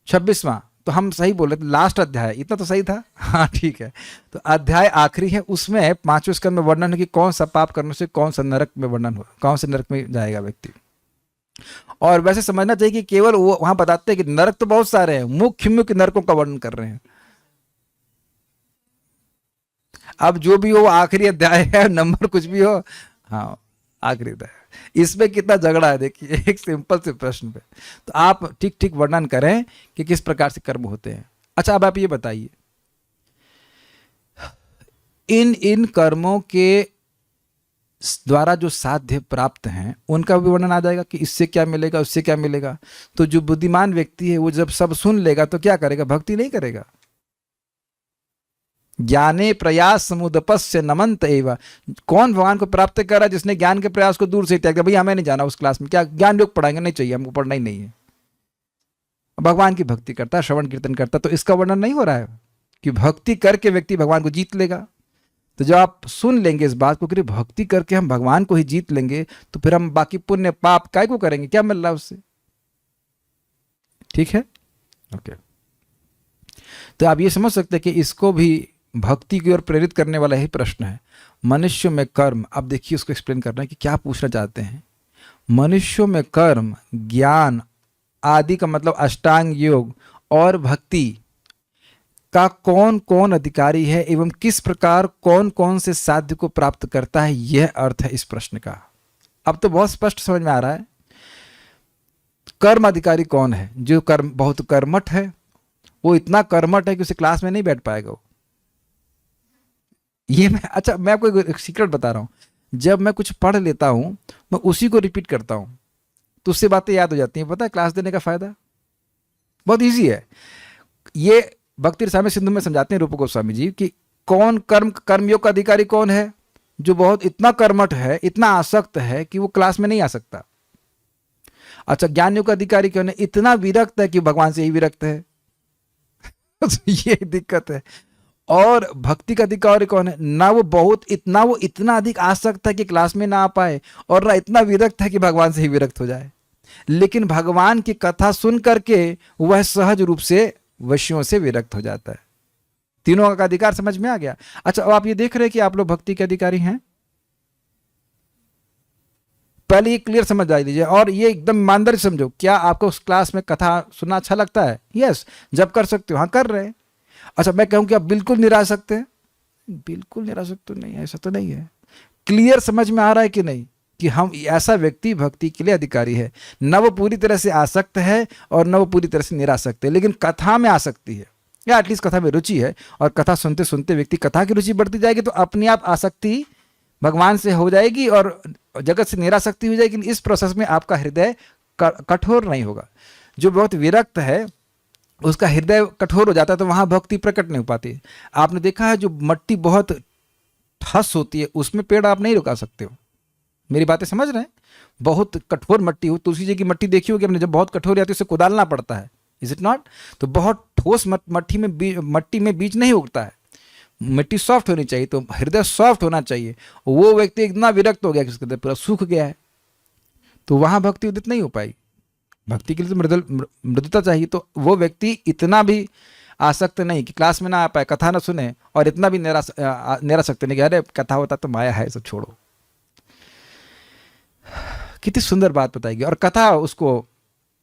26वां। तो हम सही बोले, लास्ट अध्याय, इतना तो सही था, हाँ ठीक है। तो अध्याय आखिरी है, उसमें 5वें स्कंद में वर्णन है कि कौन सा पाप करने से कौन सा नरक में वर्णन हो, कौन से नरक में जाएगा व्यक्ति। और वैसे समझना चाहिए कि केवल वो वहां बताते हैं कि नरक तो बहुत सारे हैं, मुख्य मुख्य नरकों का वर्णन कर रहे हैं। अब जो भी हो आखिरी अध्याय है, नंबर कुछ भी हो, हाँ आखिरी अध्याय। इसमें कितना झगड़ा है देखिए एक सिंपल से प्रश्न पे। तो आप ठीक ठीक वर्णन करें कि किस प्रकार से कर्म होते हैं। अच्छा अब आप ये बताइए, इन इन कर्मों के द्वारा जो साध्य प्राप्त हैं उनका भी वर्णन आ जाएगा कि इससे क्या मिलेगा, उससे क्या मिलेगा। तो जो बुद्धिमान व्यक्ति है वो जब सब सुन लेगा तो क्या करेगा, भक्ति नहीं करेगा। ज्ञाने प्रयास समुदपस्य नमंत एवं, कौन भगवान को प्राप्त कर रहा है? जिसने ज्ञान के प्रयास को दूर से त्याग दिया, भैया हमें नहीं जाना उस क्लास में, क्या ज्ञान योग पढ़ाएंगे, नहीं चाहिए हमको, पढ़ना ही नहीं है। भगवान की भक्ति करता है, श्रवण कीर्तन करता, तो इसका वर्णन नहीं हो रहा है कि भक्ति करके व्यक्ति भगवान को जीत लेगा। तो जब आप सुन लेंगे इस बात को कि भक्ति करके हम भगवान को ही जीत लेंगे, तो फिर हम बाकी पुण्य पाप काय को करेंगे, क्या मिल रहा है उससे? ठीक है, ओके। तो आप ये समझ सकते हैं कि इसको भी भक्ति की ओर प्रेरित करने वाला ही प्रश्न है। मनुष्य में कर्म, अब देखिए उसको एक्सप्लेन करना है कि क्या पूछना चाहते हैं। मनुष्यों में कर्म, ज्ञान आदि का मतलब अष्टांग योग और भक्ति का कौन कौन अधिकारी है एवं किस प्रकार कौन कौन से साध्य को प्राप्त करता है, यह अर्थ है इस प्रश्न का। अब तो बहुत स्पष्ट समझ में आ रहा है। कर्म अधिकारी कौन है? जो कर्म बहुत कर्मठ है, वो इतना कर्मठ है कि उसे क्लास में नहीं बैठ पाएगा वो। ये मैं, अच्छा मैं आपको एक सीक्रेट बता रहा हूँ, जब मैं कुछ पढ़ लेता हूँ मैं उसी को रिपीट करता हूँ तो उससे बातें याद हो जाती हैं। पता है क्लास देने का फायदा बहुत इजी है। ये भक्ति रसायन सिंधु में समझाते हैं रूप गोस्वामी जी कि कौन कर्मयोग का अधिकारी कौन है? जो बहुत इतना कर्मठ है, इतना आसक्त है कि वो क्लास में नहीं आ सकता। अच्छा ज्ञान योग का अधिकारी कौन है? इतना विरक्त है कि भगवान से ही विरक्त है ये दिक्कत है। और भक्ति का अधिकारी कौन है? ना वो इतना अधिक आसक्त है कि क्लास में ना आ पाए, और ना इतना विरक्त है कि भगवान से ही विरक्त हो जाए, लेकिन भगवान की कथा सुन करके वह सहज रूप से वशियों से विरक्त हो जाता है। तीनों का अधिकार समझ में आ गया। अच्छा अब आप ये देख रहे हैं कि आप लोग भक्ति के अधिकारी हैं। पहले ये क्लियर समझ आ लीजिए और ये एकदम ईमानदारी समझो। क्या आपको उस क्लास में कथा सुनना अच्छा लगता है? यस, जब कर सकते हो हाँ कर रहे हैं। अच्छा, मैं कहूँ कि आप बिल्कुल निरासक्त हैं? बिल्कुल निरासक्त तो नहीं है, ऐसा तो नहीं है। क्लियर समझ में आ रहा है कि नहीं कि हम ऐसा व्यक्ति भक्ति के लिए अधिकारी है, न वो पूरी तरह से आसक्त है और न वो पूरी तरह से निरासक्त है, लेकिन कथा में आसक्ति है या एटलीस्ट कथा में रुचि है, और कथा सुनते सुनते व्यक्ति कथा की रुचि बढ़ती जाएगी तो अपने आप आसक्ति भगवान से हो जाएगी और जगत से निरासक्ति हो जाएगी। इस प्रोसेस में आपका हृदय कठोर नहीं होगा। जो बहुत विरक्त है उसका हृदय कठोर हो जाता है तो वहाँ भक्ति प्रकट नहीं हो पाती। आपने देखा है जो मट्टी बहुत ठस होती है उसमें पेड़ आप नहीं रुका सकते हो। मेरी बातें समझ रहे हैं? बहुत कठोर मट्टी हो, तुलसी जी की मट्टी देखी होगी आपने, जब बहुत कठोर आती है उसे कुदालना पड़ता है, इज इट नॉट? तो बहुत ठोस मट्टी में बीज नहीं उगता है। मिट्टी सॉफ्ट होनी चाहिए, तो हृदय सॉफ्ट होना चाहिए। वो व्यक्ति इतना विरक्त हो गया कि उसका हृदय पूरा सूख गया है, तो वहाँ भक्ति उदित नहीं हो पाई। भक्ति के लिए तो मृदुता चाहिए। तो वो व्यक्ति इतना भी आसक्त नहीं कि क्लास में ना आ पाए, कथा ना सुने, और इतना भी निरासक्त नहीं कि अरे कथा होता तो माया है, सब छोड़ो। कितनी सुंदर बात बताएगी, और कथा उसको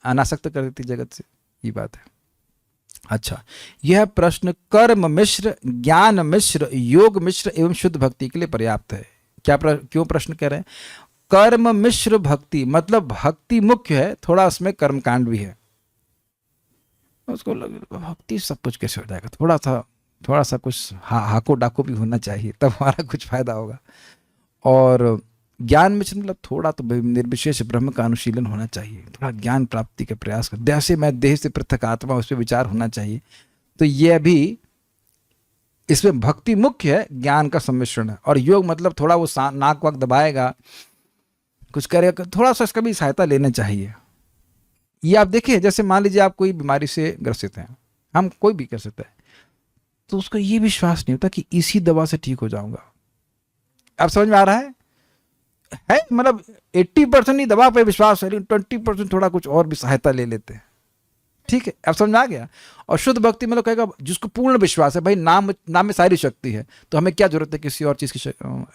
अनासक्त कर देती जगत से, ये बात है। अच्छा, यह प्रश्न कर्म मिश्र, ज्ञान मिश्र, योग मिश्र एवं शुद्ध भक्ति के लिए पर्याप्त है। क्यों प्रश्न कह रहे हैं? कर्म मिश्र भक्ति मतलब भक्ति मुख्य है, थोड़ा उसमें कर्म कांड भी है। उसको भक्ति सब कुछ कैसे हो जाएगा, थोड़ा सा कुछ हाको डाको भी होना चाहिए, तब हमारा कुछ फायदा होगा। और ज्ञान मिश्र मतलब थोड़ा तो निर्विशेष ब्रह्म का अनुशीलन होना चाहिए, थोड़ा ज्ञान प्राप्ति का प्रयास कर, देह से मैं, देह से पृथक आत्मा, उस पर विचार होना चाहिए। तो यह भी इसमें भक्ति मुख्य है, ज्ञान का सम्मिश्रण है। और योग मतलब थोड़ा वो नाक वाक दबाएगा, कुछ करेगा, थोड़ा सा इसका भी सहायता लेना चाहिए। ये आप देखिए, जैसे मान लीजिए आप कोई बीमारी से ग्रसित हैं, हम कोई भी कर सकते हैं, तो उसका ये विश्वास नहीं होता कि इसी दवा से ठीक हो जाऊंगा। आप समझ में आ रहा है मतलब 80% ही दवा पे विश्वास है, 20% थोड़ा कुछ और भी सहायता ले लेते हैं। ठीक है, अब समझ में आ गया। और शुद्ध भक्ति मतलब कहेगा जिसको पूर्ण विश्वास है, भाई नाम में सारी शक्ति है, तो हमें क्या जरूरत है किसी और चीज की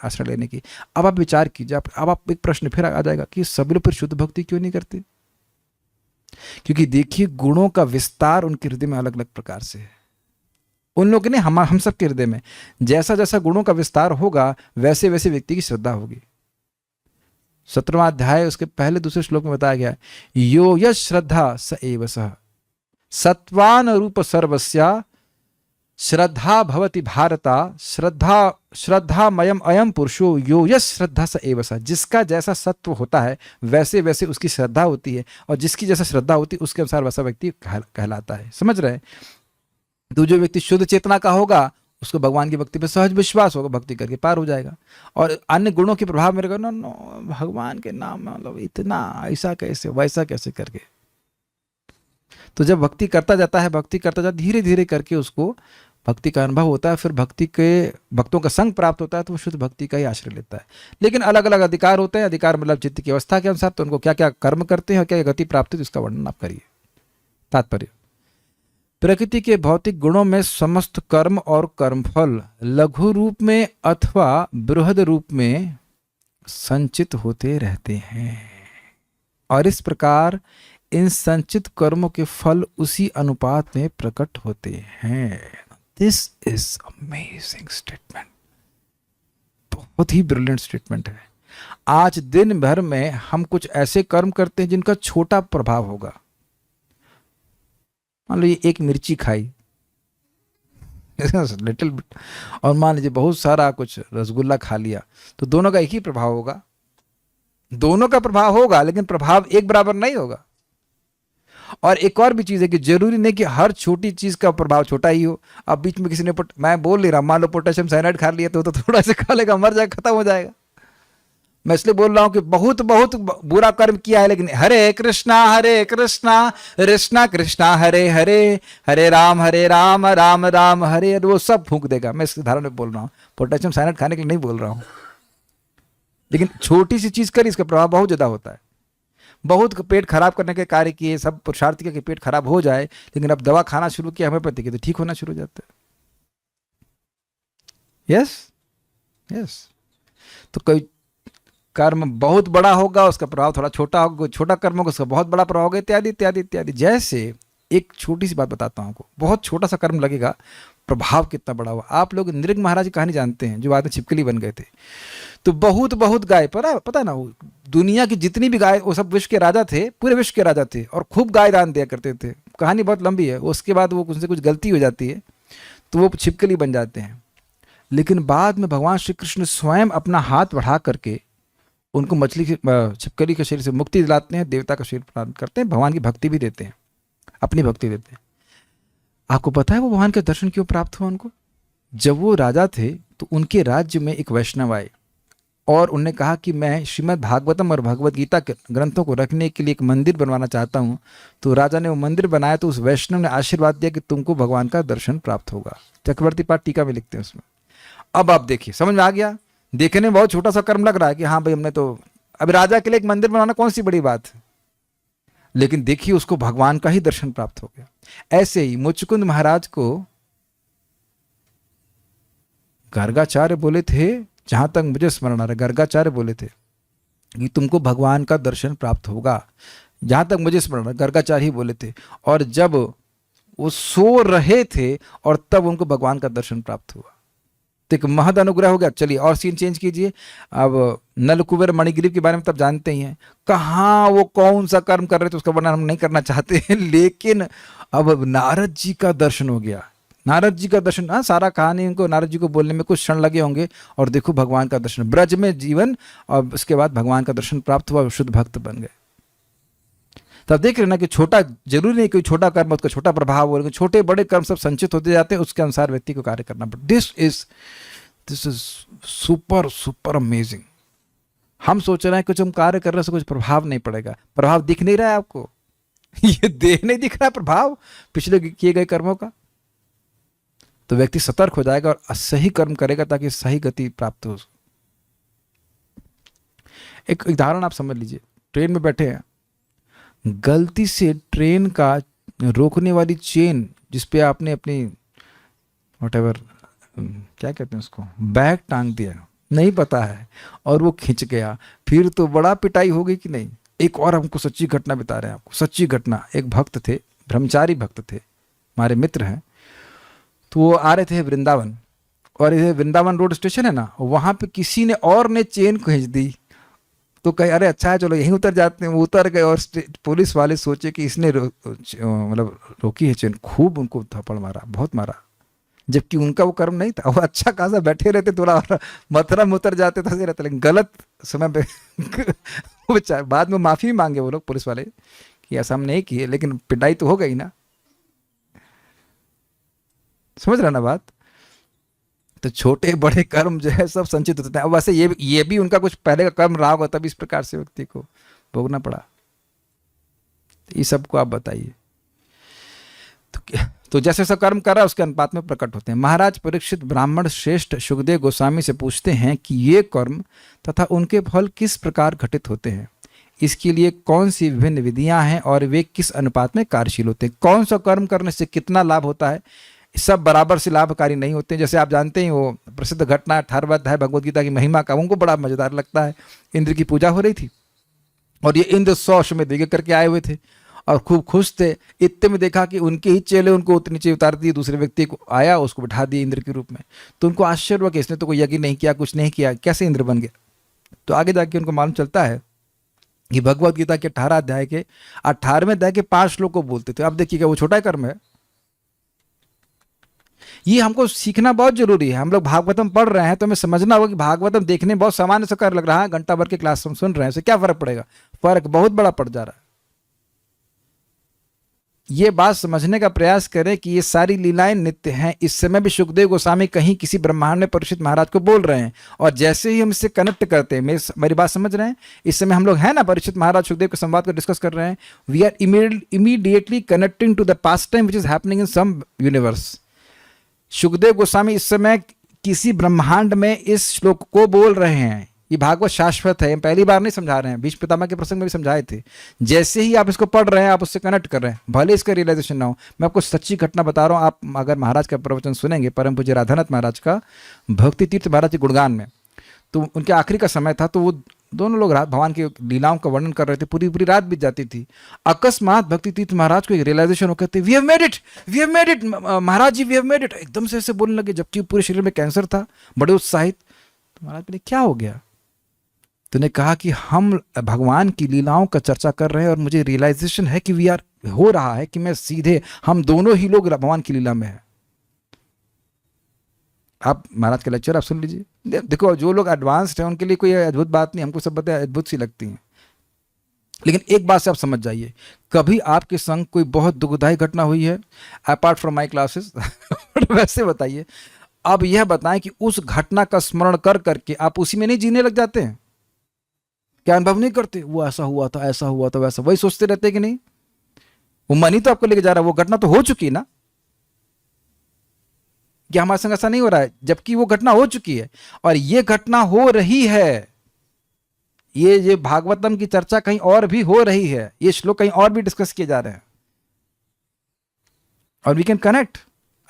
आश्रय लेने की। अब आप विचार कीजिए, अब आप एक प्रश्न फिर आ जाएगा कि सब लोग फिर शुद्ध भक्ति क्यों नहीं करते? क्योंकि देखिए, गुणों का विस्तार उनके हृदय में अलग अलग प्रकार से है। उन लोगों ने हम सबके हृदय में जैसा जैसा गुणों का विस्तार होगा वैसे वैसे व्यक्ति की श्रद्धा होगी। 17वां अध्याय उसके पहले दूसरे श्लोक में बताया गया, यो यश श्रद्धा स एव सः सत्वान रूप सर्वस्या श्रद्धा भवति भारता श्रद्धामयम अयम पुरुषो यो यश श्रद्धा स एव सः। जिसका जैसा सत्व होता है वैसे वैसे उसकी श्रद्धा होती है, और जिसकी जैसा श्रद्धा होती है उसके अनुसार वैसा व्यक्ति कहलाता है। समझ रहे हैं? तो जो व्यक्ति शुद्ध चेतना का होगा उसको भगवान की भक्ति पे सहज विश्वास होगा, भक्ति करके पार हो जाएगा। और अन्य गुणों के प्रभाव में रहेगा, नो भगवान के नाम मतलब इतना ऐसा कैसे वैसा कैसे करके। तो जब भक्ति करता जाता है, धीरे धीरे करके उसको भक्ति का अनुभव होता है, फिर भक्तों का संग प्राप्त होता है, तो वो शुद्ध भक्ति का ही आश्रय लेता है। लेकिन अलग अलग अधिकार होते हैं, अधिकार मतलब चित्त की अवस्था के अनुसार, तो उनको क्या क्या कर्म करते हैं और क्या गति प्राप्त है, इसका वर्णन आप करिए। तात्पर्य, प्रकृति के भौतिक गुणों में समस्त कर्म और कर्मफल लघु रूप में अथवा बृहद रूप में संचित होते रहते हैं, और इस प्रकार इन संचित कर्मों के फल उसी अनुपात में प्रकट होते हैं। दिस इज अमेजिंग स्टेटमेंट, बहुत ही ब्रिलियंट स्टेटमेंट है। आज दिन भर में हम कुछ ऐसे कर्म करते हैं जिनका छोटा प्रभाव होगा। मान लीजिए एक मिर्ची खाई लिटिल बिट, और मान लीजिए बहुत सारा कुछ रसगुल्ला खा लिया, तो दोनों का एक ही प्रभाव होगा। दोनों का प्रभाव होगा, लेकिन प्रभाव एक बराबर नहीं होगा। और एक और भी चीज है कि जरूरी नहीं कि हर छोटी चीज का प्रभाव छोटा ही हो। अब बीच में किसी ने मैं बोल नहीं रहा, मान लो पोटेशियम साइनाइड खा लिया तो थोड़ा सा खा लेगा, मर जाएगा, खत्म हो जाएगा। मैं इसलिए बोल रहा हूं कि बहुत बहुत बुरा कर्म किया है, लेकिन हरे कृष्णा कृष्णा कृष्णा हरे हरे, हरे राम राम राम हरे, वो सब फूंक देगा। मैं इस धारण में बोल रहा हूं, पोटेशियम साइनाइड खाने के लिए नहीं बोल रहा हूं। लेकिन छोटी सी चीज करी, इसका प्रभाव बहुत ज्यादा होता है। बहुत पेट खराब करने के कार्य किए, सब पुरुषार्थ किया कि पेट खराब हो जाए, लेकिन अब दवा खाना शुरू किया होम्योपैथी की, तो ठीक होना शुरू हो जाता है। यस। तो कोई कर्म बहुत बड़ा होगा, उसका प्रभाव थोड़ा छोटा होगा, छोटा कर्म होगा उसका बहुत बड़ा प्रभाव होगा, इत्यादि इत्यादि इत्यादि। जैसे एक छोटी सी बात बताता हूँ आपको, बहुत छोटा सा कर्म लगेगा, प्रभाव कितना बड़ा हुआ। आप लोग नृग महाराज की कहानी जानते हैं, जो बाद में छिपकली बन गए थे। तो बहुत बहुत गाय, पता ना, वो दुनिया की जितनी भी गाय, वो सब विश्व के राजा थे, पूरे विश्व के राजा थे, और खूब गाय दान दिया करते थे। कहानी बहुत लंबी है। उसके बाद वो उनसे कुछ गलती हो जाती है तो वो छिपकली बन जाते हैं। लेकिन बाद में भगवान श्री कृष्ण स्वयं अपना हाथ बढ़ा करके उनको छिपकली के शरीर से मुक्ति दिलाते हैं, देवता का शरीर प्रदान करते हैं, भगवान की भक्ति भी देते हैं, अपनी भक्ति देते हैं। आपको पता है वो भगवान का दर्शन क्यों प्राप्त हुआ उनको? जब वो राजा थे तो उनके राज्य में एक वैष्णव आए और उन्होंने कहा कि मैं श्रीमद् भागवतम और भगवद गीता के ग्रंथों को रखने के लिए एक मंदिर बनवाना चाहता हूँ। तो राजा ने वो मंदिर बनाया, तो उस वैष्णव ने आशीर्वाद दिया कि तुमको भगवान का दर्शन प्राप्त होगा। चक्रवर्ती पाठ टीका में लिखते हैं उसमें। अब आप देखिए, समझ में आ गया? देखने में बहुत छोटा सा कर्म लग रहा है कि हाँ भाई हमने तो, अब राजा के लिए एक मंदिर बनाना कौन सी बड़ी बात है, लेकिन देखिए उसको भगवान का ही दर्शन प्राप्त हो गया। ऐसे ही मुचकुंद महाराज को गर्गाचार्य बोले थे, जहां तक मुझे स्मरण आ रहा है, गर्गाचार्य बोले थे कि तुमको भगवान का दर्शन प्राप्त होगा। जहां तक मुझे स्मरण है गर्गाचार्य ही बोले थे। और जब वो सो रहे थे और तब उनको भगवान का दर्शन प्राप्त हुआ। तो एक महद अनुग्रह हो गया। चलिए और सीन चेंज कीजिए। अब नलकुबेर मणिग्रीव के बारे में तब जानते ही हैं, कहाँ वो कौन सा कर्म कर रहे थे उसका वर्णन हम नहीं करना चाहते हैं, लेकिन अब नारद जी का दर्शन हो गया। नारद जी का दर्शन, हाँ सारा कहानी उनको नारद जी को बोलने में कुछ क्षण लगे होंगे, और देखो भगवान का दर्शन, ब्रज में जीवन, और उसके बाद भगवान का दर्शन प्राप्त हुआ, शुद्ध भक्त बन गए। तब देख रहे ना कि छोटा, जरूरी नहीं कोई छोटा कर्म उसका छोटा प्रभाव हो, लेकिन छोटे बड़े कर्म सब संचित होते जाते हैं, उसके अनुसार व्यक्ति को कार्य करना पड़ता। This is super super amazing. हम सोच रहे हैं कुछ हम कार्य कर रहे हैं कुछ प्रभाव नहीं पड़ेगा। प्रभाव दिख नहीं रहा है आपको? ये देह नहीं दिख रहा है प्रभाव पिछले किए गए कर्मों का? तो व्यक्ति सतर्क हो जाएगा और सही कर्म करेगा ताकि सही गति प्राप्त हो। एक उदाहरण आप समझ लीजिए। ट्रेन में बैठे हैं, गलती से ट्रेन का रोकने वाली चेन जिस पे आपने अपनी व्हाटएवर क्या कहते हैं उसको, बैग टांग दिया, नहीं पता है, और वो खिंच गया, फिर तो बड़ा पिटाई होगी कि नहीं। एक और हमको सच्ची घटना बता रहे हैं आपको, सच्ची घटना। एक भक्त थे, ब्रह्मचारी भक्त थे, हमारे मित्र हैं। तो वो आ रहे थे वृंदावन, और ये वृंदावन रोड स्टेशन है ना, वहाँ पे किसी ने और ने चेन खींच दी। तो कहे अरे अच्छा है चलो यहीं उतर जाते हैं। वो उतर गए और पुलिस वाले सोचे कि इसने मतलब रोकी है चेन, खूब उनको थप्पड़ मारा, बहुत मारा, जबकि उनका वो कर्म नहीं था। वो अच्छा खासा बैठे रहते, थोड़ा मथुरा में उतर जाते तो रहता, लेकिन गलत समय पे बाद में माफी भी मांगे वो लोग पुलिस वाले कि ऐसा हम नहीं किए, लेकिन पिटाई तो हो गई ना। समझ रहा ना बात? तो छोटे बड़े कर्म जो है सब संचित होते हैं। अब वैसे ये भी उनका कुछ पहले का कर्म रहा होगा, तब इस प्रकार से व्यक्ति को भोगना पड़ा। ये सबको आप बताइए। तो जैसे सब कर्म कर रहा है उसके अनुपात में प्रकट होते हैं। महाराज परीक्षित ब्राह्मण श्रेष्ठ सुखदेव गोस्वामी से पूछते हैं कि ये कर्म तथा उनके फल किस प्रकार घटित होते हैं, इसके लिए कौन सी विभिन्न विधियां हैं और वे किस अनुपात में कार्यशील होते हैं। कौन सा कर्म करने से कितना लाभ होता है, सब बराबर से लाभकारी नहीं होते हैं। जैसे आप जानते हैं वो प्रसिद्ध घटना 18वां अध्याय भगवद गीता की महिमा का, उनको बड़ा मजेदार लगता है। इंद्र की पूजा हो रही थी और ये इंद्र 100 अश्वमेध यज्ञ करके आए हुए थे और खूब खुश थे। इतने में देखा कि उनके ही चेले उनको नीचे उतार दिए, दूसरे व्यक्ति को आया उसको बिठा दिए इंद्र के रूप में। तो उनको आश्चर्य हुआ कि इसने तो कोई यज्ञ नहीं किया, कुछ नहीं किया, कैसे इंद्र बन गया। तो आगे जाके उनको मालूम चलता है कि भगवद गीता के 18 अध्याय के 18वें अध्याय के 5 श्लोक को बोलते थे। अब देखिएगा वो छोटा कर्म है, ये हमको सीखना बहुत जरूरी है। हम लोग भागवतम पढ़ रहे हैं तो हमें समझना होगा कि भागवतम देखने बहुत सामान्य सा कर लग रहा है, घंटा भर के क्लास हम सुन रहे हैं, इससे क्या फर्क पड़ेगा? फर्क बहुत बड़ा पड़ जा रहा है। ये बात समझने का प्रयास करें कि ये सारी लीलाएं नित्य हैं। इस समय भी सुखदेव गोस्वामी कहीं किसी ब्रह्मांड में परीक्षित महाराज को बोल रहे हैं, और जैसे ही हम इससे कनेक्ट करते हैं, मेरी बात समझ रहे हैं? इस समय हम लोग हैं ना परीक्षित महाराज सुखदेव के संवाद को डिस्कस कर रहे हैं। We are immediately connecting to the past time which is happening in some universe. Sukhdev Goswami इस समय किसी ब्रह्मांड में इस श्लोक को बोल रहे हैं। ये भागवत शाश्वत है, हम पहली बार नहीं समझा रहे हैं, भीष्म पितामह के प्रसंग में भी समझाए थे। जैसे ही आप इसको पढ़ रहे हैं आप उससे कनेक्ट कर रहे हैं, भले इसका रियलाइजेशन ना हो। मैं आपको सच्ची घटना बता रहा हूँ। आप अगर महाराज का प्रवचन सुनेंगे, परम पूज्य राधानाथ महाराज का भक्ति तीर्थ महाराज के गुणगान में, तो उनके आखिरी का समय था, तो वो दोनों लोग रात भगवान की लीलाओं का वर्णन कर रहे थे, पूरी पूरी रात बीत जाती थी। अकस्मात भक्ति तीर्थ महाराज को एक रियलाइजेशन हो, कहते we have made it, we have made it Maharaj ji, we have made it. एकदम से ऐसे बोलने लगे, जबकि पूरे शरीर में कैंसर था, बड़े उत्साहित। तो महाराज बोले क्या हो गया? तूने कहा कि हम भगवान की लीलाओं का चर्चा कर रहे हैं और मुझे रियलाइजेशन है कि वी आर, हो रहा है कि मैं सीधे, हम दोनों ही लोग भगवान की लीला में हैं। आप महाराज का लेक्चर आप सुन लीजिए। देखो जो लोग एडवांस्ड हैं उनके लिए कोई अद्भुत बात नहीं, हमको सब बातें अद्भुत सी लगती हैं। लेकिन एक बात से आप समझ जाइए, कभी आपके संग कोई बहुत दुखदायी घटना हुई है अपार्ट फ्रॉम माई क्लासेस? वैसे बताइए। अब यह बताएं कि उस घटना का स्मरण कर करके आप उसी में नहीं जीने लग जाते हैं? क्या अनुभव नहीं करते? वो ऐसा हुआ था, ऐसा हुआ था, वैसा, वही सोचते रहते हैं कि नहीं? वो मन ही तो आपको लेके जा रहा है, वो घटना तो हो चुकी ना। क्या हमारे संग ऐसा नहीं हो रहा है? जबकि वो घटना हो चुकी है और ये घटना हो रही है। ये भागवतम की चर्चा कहीं और भी हो रही है, ये श्लोक कहीं और भी डिस्कस किए जा रहे हैं और वी कैन कनेक्ट।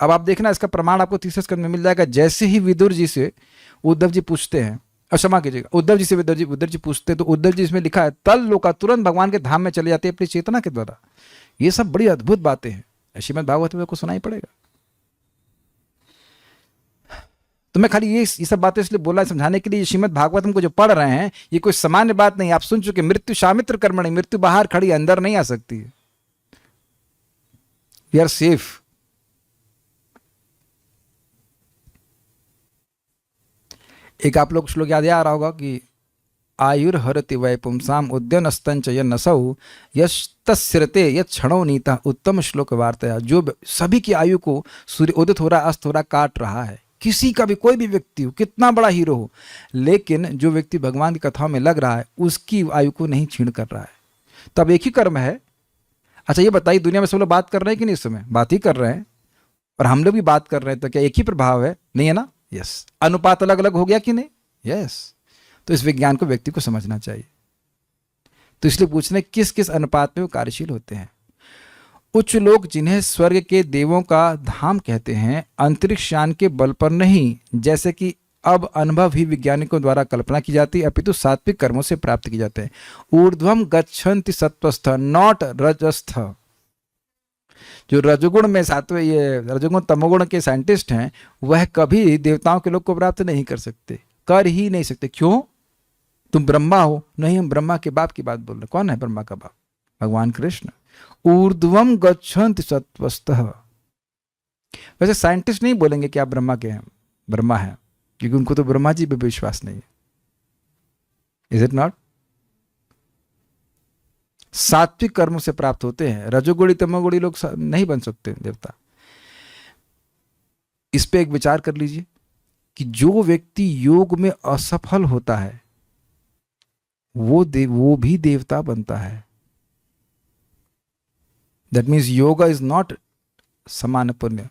अब आप देखना, इसका प्रमाण आपको तीसरे स्कंद में मिल जाएगा। जैसे ही विदुर जी से उद्धव जी पूछते हैं, क्षमा कीजिएगा, उद्धव जी से विदुर जी पूछते हैं, तो उद्धव जी इसमें लिखा है तल लोका, तुरंत भगवान के धाम में चले जाते हैं अपनी चेतना के द्वारा। ये सब बड़ी अद्भुत बातें हैं, श्रीमद् भागवत में आपको सुनाई पड़ेगा। तो मैं खाली ये सब बातें इसलिए बोला समझाने के लिए, श्रीमद् भागवतम को जो पढ़ रहे हैं ये कोई सामान्य बात नहीं। आप सुन चुके, मृत्यु शामित्र कर्मणि, मृत्यु बाहर खड़ी, अंदर नहीं आ सकती है। We are safe. एक आप लोग श्लोक याद आ रहा होगा कि आयुर्हरति वै पुंसाम उद्यनस्तंच यन्नसौ यस्तस्रते यत् क्षणो नीता, उत्तम श्लोक वार्ता। जो सभी की आयु को सूर्य उदित हो रहा, अस्त हो रहा, काट रहा है। किसी का भी, कोई भी व्यक्ति हो, कितना बड़ा हीरो हो, लेकिन जो व्यक्ति भगवान की कथाओं में लग रहा है उसकी आयु को नहीं छीण कर रहा है। तब एक ही कर्म है। अच्छा ये बताइए, दुनिया में सब लोग बात कर रहे हैं कि नहीं? इस समय बात ही कर रहे हैं और हम लोग भी बात कर रहे हैं, तो क्या एक ही प्रभाव है? नहीं है ना? यस। अनुपात अलग अलग हो गया कि नहीं? यस। तो इस विज्ञान को व्यक्ति को समझना चाहिए। तो इसलिए पूछने किस किस अनुपात में वो कार्यशील होते हैं। उच्च लोग जिन्हें स्वर्ग के देवों का धाम कहते हैं, अंतरिक्ष यान के बल पर नहीं, जैसे कि अब अनुभव ही वैज्ञानिकों द्वारा कल्पना की जाती है, अपितु सात्विक कर्मों से प्राप्त की जाते हैं। ऊर्ध्वम गच्छन्ति सत्वस्थ, नॉट रजस्थ। जो रजोगुण में सात्विक, ये रजोगुण तमोगुण के साइंटिस्ट हैं, वह कभी देवताओं के लोग को प्राप्त नहीं कर सकते, कर ही नहीं सकते। क्यों? तुम ब्रह्मा हो? नहीं, हम ब्रह्मा के बाप की बात बोल रहे। कौन है ब्रह्मा का बाप? भगवान कृष्ण। ऊर्ध्वम गच्छन्ति सत्वस्थः। वैसे साइंटिस्ट नहीं बोलेंगे कि आप ब्रह्मा के हैं, ब्रह्मा है, क्योंकि उनको तो ब्रह्मा जी पे विश्वास नहीं है। Is it not? सात्विक कर्मों से प्राप्त होते हैं, रजोगुणी तमोगुणी लोग नहीं बन सकते देवता। इस पे एक विचार कर लीजिए कि जो व्यक्ति योग में असफल होता है वो भी देवता बनता है। That means yoga is not समान पुण्य।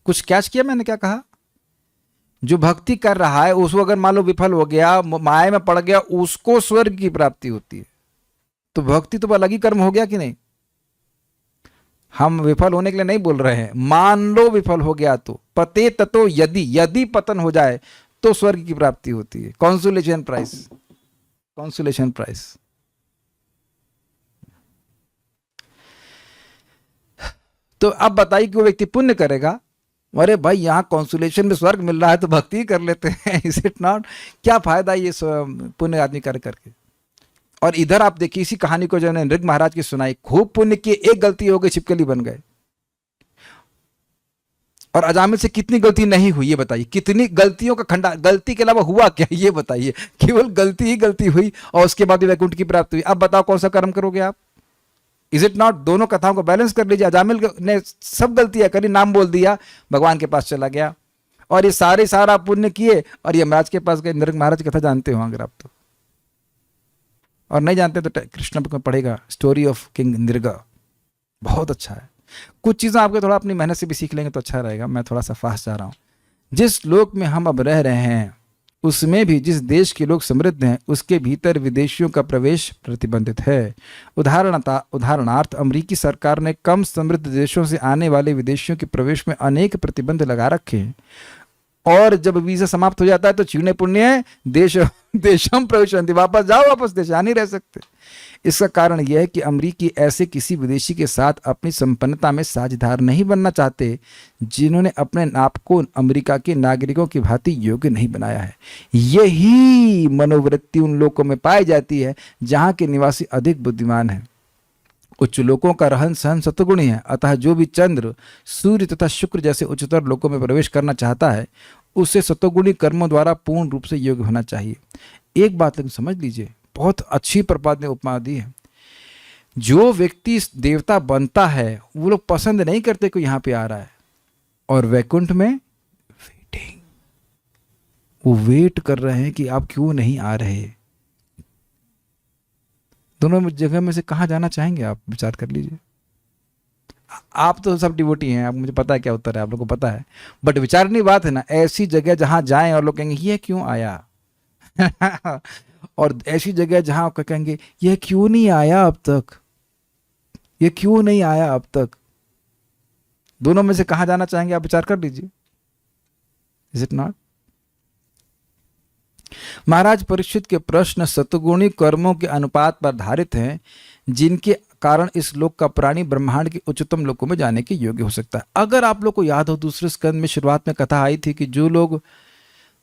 कुछ कैच किया मैंने? क्या कहा? जो भक्ति कर रहा है उसको अगर मान लो विफल हो गया, माया में पड़ गया, उसको स्वर्ग की प्राप्ति होती है। तो भक्ति तो अलग ही कर्म हो गया कि नहीं? हम विफल होने के लिए नहीं बोल रहे हैं। मान लो विफल हो गया तो पते ततो यदि पतन हो जाए तो स्वर्ग की प्राप्ति होती है। Consolation price, consolation price. तो अब बताइए कि वो व्यक्ति पुण्य करेगा, अरे भाई यहाँ कॉन्सोलेशन में स्वर्ग मिल रहा है तो भक्ति ही कर लेते हैं। Is it not? क्या फायदा ये पुण्य आदमी कर करके। और इधर आप देखिए इसी कहानी को जो है नृग महाराज की सुनाई, खूब पुण्य की, एक गलती हो गई, छिपकली बन गए। और अजामिल से कितनी गलती नहीं हुई ये बताइए? कितनी गलतियों का खंडा, गलती के अलावा हुआ क्या ये बताइए? केवल गलती ही गलती हुई और उसके बाद वैकुंठ की प्राप्ति हुई। अब बताओ कौन सा कर्म करोगे आप? Is it not? दोनों कथाओं को बैलेंस कर लीजिए। अजामिल ने सब गलतियां करी, नाम बोल दिया, भगवान के पास चला गया, और ये सारा पुण्य किए और यमराज के पास गए। नृग महाराज की कथा जानते हो अगर आप तो, और नहीं जानते तो कृष्ण में पढ़ेगा, स्टोरी ऑफ किंग नृग, बहुत अच्छा है। कुछ चीज़ें आपको थोड़ा अपनी मेहनत से भी सीख लेंगे तो अच्छा रहेगा। मैं थोड़ा सा फास्ट जा रहा हूँ। जिस लोक में हम अब रह रहे हैं उसमें भी जिस देश के लोग समृद्ध हैं उसके भीतर विदेशियों का प्रवेश प्रतिबंधित है। उदाहरणार्थ अमेरिकी सरकार ने कम समृद्ध देशों से आने वाले विदेशियों के प्रवेश में अनेक प्रतिबंध लगा रखे हैं। और जब वीजा समाप्त हो जाता है तो क्षीणे पुण्य देशम प्रविशन्ति, वापस जाओ, वापस देश आ नहीं रह सकते। इसका कारण यह है कि अमरीकी ऐसे किसी विदेशी के साथ अपनी संपन्नता में साझेदार नहीं बनना चाहते जिन्होंने अपने आप को अमेरिका के नागरिकों की भांति योग्य नहीं बनाया है। यही मनोवृत्ति उन लोगों में पाई जाती है जहां के निवासी अधिक बुद्धिमान हैं। उच्च लोकों का रहन सहन सत्वगुणी है, अतः जो भी चंद्र, सूर्य तथा शुक्र जैसे उच्चतर लोकों में प्रवेश करना चाहता है उसे सत्वगुणी कर्मों द्वारा पूर्ण रूप से योग्य होना चाहिए। एक बात लेकिन समझ लीजिए, बहुत अच्छी प्रपात ने उपमा दी है। जो व्यक्ति देवता बनता है वो लोग पसंद नहीं करते कोई यहाँ पे आ रहा है, और वैकुंठ में वेटिंग, वो वेट कर रहे हैं कि आप क्यों नहीं आ रहे। दोनों जगह में से कहाँ जाना चाहेंगे आप, विचार कर लीजिए। आप तो सब डिवोटी हैं, आप, मुझे पता है क्या उत्तर है, आप लोगों को पता है, बट विचारनी बात है ना, ऐसी जगह जहां जाएं और लोग कहेंगे ये क्यों आया और ऐसी जगह जहां आप कहेंगे ये क्यों नहीं आया अब तक, ये क्यों नहीं आया अब तक। दोनों में से कहां जाना चाहेंगे आप, विचार कर लीजिए। Is it not? Maharaj Parikshit के प्रश्न सत्वगुणी कर्मों के अनुपात पर आधारित हैं, जिनके कारण इस लोक का प्राणी ब्रह्मांड के उच्चतम लोकों में जाने के योग्य हो सकता है। अगर आप लोग को याद हो, दूसरे स्कंद में शुरुआत में कथा आई थी कि जो लोग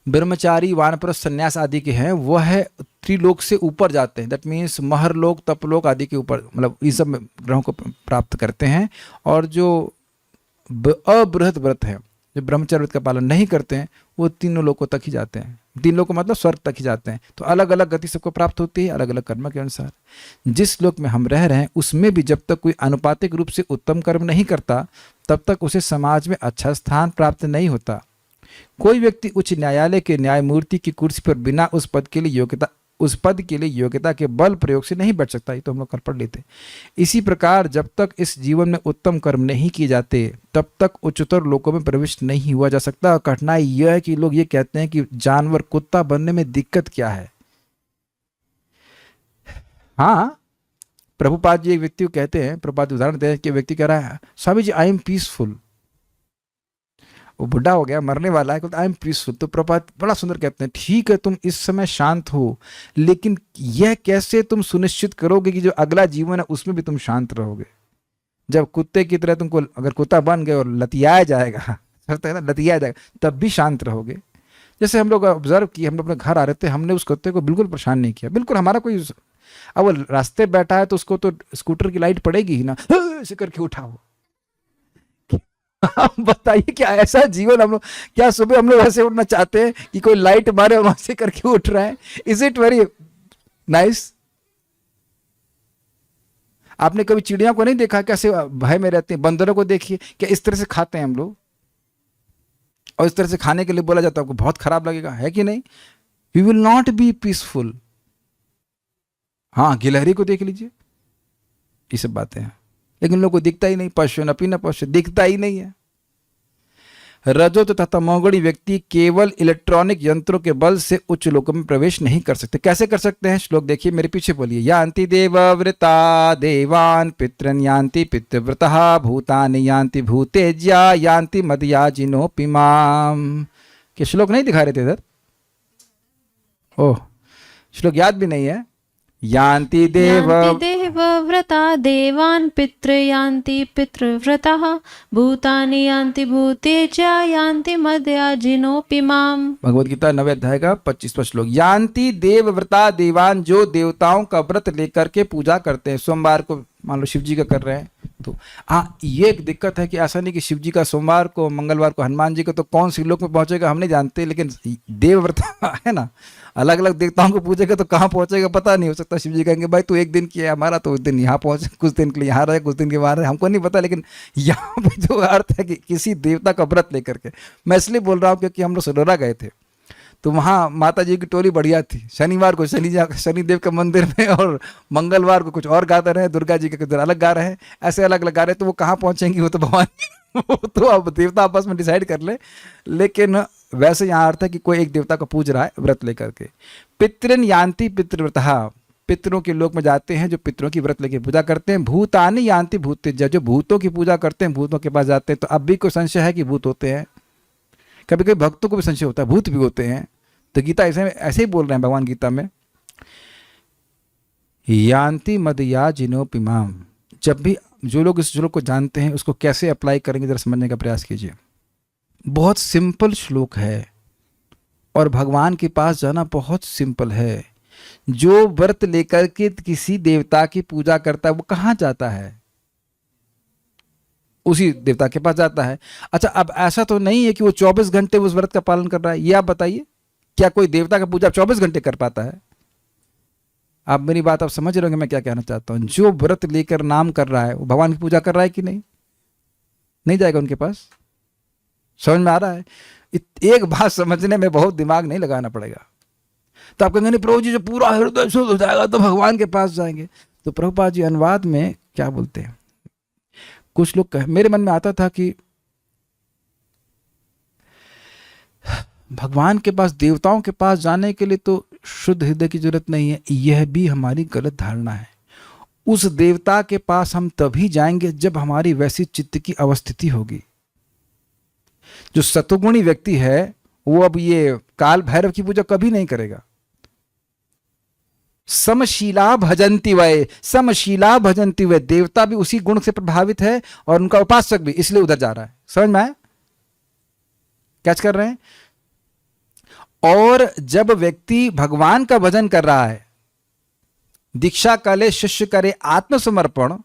ब्रह्मचारी, वानप्रस्थ, संन्यास आदि के हैं वह त्रिलोक से ऊपर जाते हैं। दैट मीन्स महरलोक, तपलोक आदि के ऊपर, मतलब इस सब ग्रहों को प्राप्त करते हैं। और जो अबृहत व्रत है, जो ब्रह्मचर्य व्रत का पालन नहीं करते हैं, वो तीनों लोकों तक ही जाते हैं। तीन लोग मतलब स्वर्ग तक ही जाते हैं। तो अलग अलग गति सबको प्राप्त होती है, अलग अलग कर्म के अनुसार। जिस लोक में हम रह रहे हैं उसमें भी जब तक कोई अनुपातिक रूप से उत्तम कर्म नहीं करता तब तक उसे समाज में अच्छा स्थान प्राप्त नहीं होता। कोई व्यक्ति उच्च न्यायालय के न्यायमूर्ति की कुर्सी पर बिना उस पद के लिए योग्यता के बल प्रयोग से नहीं बैठ सकता। ये तो हम लोग कल पढ़ लेते। इसी प्रकार जब तक इस जीवन में उत्तम कर्म नहीं किए जाते तब तक उच्चतर लोकों में प्रविष्ट नहीं हुआ जा सकता। कठिनाई यह है कि लोग ये कहते हैं कि जानवर, कुत्ता बनने में दिक्कत क्या है। हाँ, प्रभुपाद जी एक व्यक्ति को कहते हैं, प्रभुपाद उदाहरण देते हैं कि व्यक्ति कह रहा है Swami ji I am peaceful, वो बुढ़ा हो गया, मरने वाला है, कहता आई एम पीसफुल। तो प्रभुपाद बड़ा सुंदर कहते हैं ठीक है तुम इस समय शांत हो, लेकिन यह कैसे तुम सुनिश्चित करोगे कि जो अगला जीवन है उसमें भी तुम शांत रहोगे। जब कुत्ते की तरह तुमको, अगर कुत्ता बन गए और लतियाया जाएगा, लतियाया जाएगा, तब भी शांत रहोगे। जैसे हम लोग ऑब्जर्व किए, हम लोग अपने घर आ रहे थे, हमने उस कुत्ते को बिल्कुल परेशान नहीं किया, बिल्कुल हमारा कोई, अब वो रास्ते बैठा है तो उसको तो स्कूटर की लाइट पड़ेगी ही ना, ऐसे करके उठाओ। बताइए क्या ऐसा जीवन हम लोग, क्या सुबह हम लोग ऐसे उठना चाहते हैं कि कोई लाइट मारे और वैसे करके उठ रहा है? Is it very nice? आपने कभी चिड़िया को नहीं देखा कैसे भय में रहते हैं? बंदरों को देखिए, क्या इस तरह से खाते हैं हम लोग, और इस तरह से खाने के लिए बोला जाता है आपको बहुत खराब लगेगा, है कि नहीं? We will not be peaceful. हाँ, गिलहरी को देख लीजिए, ये सब बातें हैं, लेकिन लोगों को दिखता ही नहीं। पशु न पीना पशु दिखता ही नहीं है। रजो तथा तमोगुणी व्यक्ति केवल इलेक्ट्रॉनिक यंत्रों के बल से उच्च लोकों में प्रवेश नहीं कर सकते। कैसे कर सकते हैं? श्लोक देखिए, मेरे पीछे बोलिए। यान्ति देवव्रता देवान पितरन यान्ति पितृव्रतः भूतानि यान्ति भूतेज्या यान्ति मदयाजिनोपिमाम। के श्लोक नहीं दिखा रहे थे इधर? ओह, श्लोक याद भी नहीं है। यान्ति
देवव्रता देवान् पितृयान्ति पितृव्रतः भूतानि यान्ति भूतेज्या यान्ति मदयाजिनोपिमाम्।
भगवद गीता 9वें अध्याय का 25वां श्लोक। यान्ति देवव्रता देवान, जो देवताओं का व्रत लेकर के पूजा करते हैं। सोमवार को मान लो शिव जी का कर रहे हैं तो हाँ, ये एक दिक्कत है कि ऐसा नहीं कि शिव जी का सोमवार को, मंगलवार को हनुमान जी को, तो कौन सी लोक में पहुंचेगा हम नहीं जानते, लेकिन देवव्रता है ना, अलग अलग देवताओं को पूजेगा तो कहाँ पहुंचेगा पता नहीं। हो सकता शिव जी कहेंगे भाई तू एक दिन किया हमारा, तो उस दिन यहाँ पहुंचे, कुछ दिन के लिए यहाँ रहे, कुछ दिन के बाद रहे, हमको नहीं पता। लेकिन यहाँ पे जो अर्थ है कि किसी देवता का व्रत लेकर के, मैं इसलिए बोल रहा हूँ क्योंकि हम लोग सरोरा गए थे तो वहाँ माता जी की टोली बढ़िया थी। शनिवार को शनिदेव के मंदिर में, और मंगलवार को कुछ और गा रहे हैं, दुर्गा जी के कुछ अलग गा रहे हैं, ऐसे अलग अलग गा रहे हैं। तो वो कहाँ पहुँचेंगी वो तो भगवान वो तो अब देवता आपस में डिसाइड कर ले। लेकिन वैसे यहाँ अर्थ है कि कोई एक देवता को पूज रहा है व्रत लेकर के। पितृन यान्ति पितृव्रतः, पितरों के लोक में जाते हैं जो पितरों की व्रत लेके पूजा करते हैं। भूतानि यान्ति भूतेज्या, जो भूतों की पूजा करते हैं भूतों के पास जाते हैं। तो अब भी कोई संशय है कि भूत होते हैं? कभी कभी भक्तों को भी संशय होता है, भूत भी होते हैं। तो गीता ऐसे ही बोल रहे हैं भगवान गीता में, यान्ति मदयाजिनोपिमाम। जब भी जो लोग इस श्लोक को जानते हैं उसको कैसे अप्लाई करेंगे जरा समझने का प्रयास कीजिए। बहुत सिंपल श्लोक है और भगवान के पास जाना बहुत सिंपल है। जो व्रत लेकर के किसी देवता की पूजा करता है वो कहाँ जाता है? उसी देवता के पास जाता है। अच्छा, अब ऐसा तो नहीं है कि वो 24 घंटे उस व्रत का पालन कर रहा है। ये आप बताइए, क्या कोई देवता का पूजा 24 घंटे कर पाता है? आप मेरी बात आप समझ रहे होंगे मैं क्या कहना चाहता हूं। जो व्रत लेकर नाम कर रहा है वो भगवान की पूजा कर रहा है कि नहीं? नहीं जाएगा उनके पास। समझ में आ रहा है? एक बात समझने में बहुत दिमाग नहीं लगाना पड़ेगा। तो आप कहेंगे नहीं प्रभु जी जो पूरा हृदय शुद्ध हो जाएगा तो भगवान के पास जाएंगे। तो प्रभुपाद जी अनुवाद में क्या बोलते हैं, कुछ लोग मेरे मन में आता था कि भगवान के पास, देवताओं के पास जाने के लिए तो शुद्ध हृदय की जरूरत नहीं है। यह भी हमारी गलत धारणा है। उस देवता के पास हम तभी जाएंगे जब हमारी वैसी चित्त की अवस्थिति होगी। जो सतोगुणी व्यक्ति है वो अब ये काल भैरव की पूजा कभी नहीं करेगा। समशीला भजंती वय, समशीला भजंती वय, देवता भी उसी गुण से प्रभावित है और उनका उपासक भी, इसलिए उधर जा रहा है। समझ में आया? कैच कर रहे हैं? और जब व्यक्ति भगवान का भजन कर रहा है, दीक्षा काले शिष्य करे आत्मसमर्पण,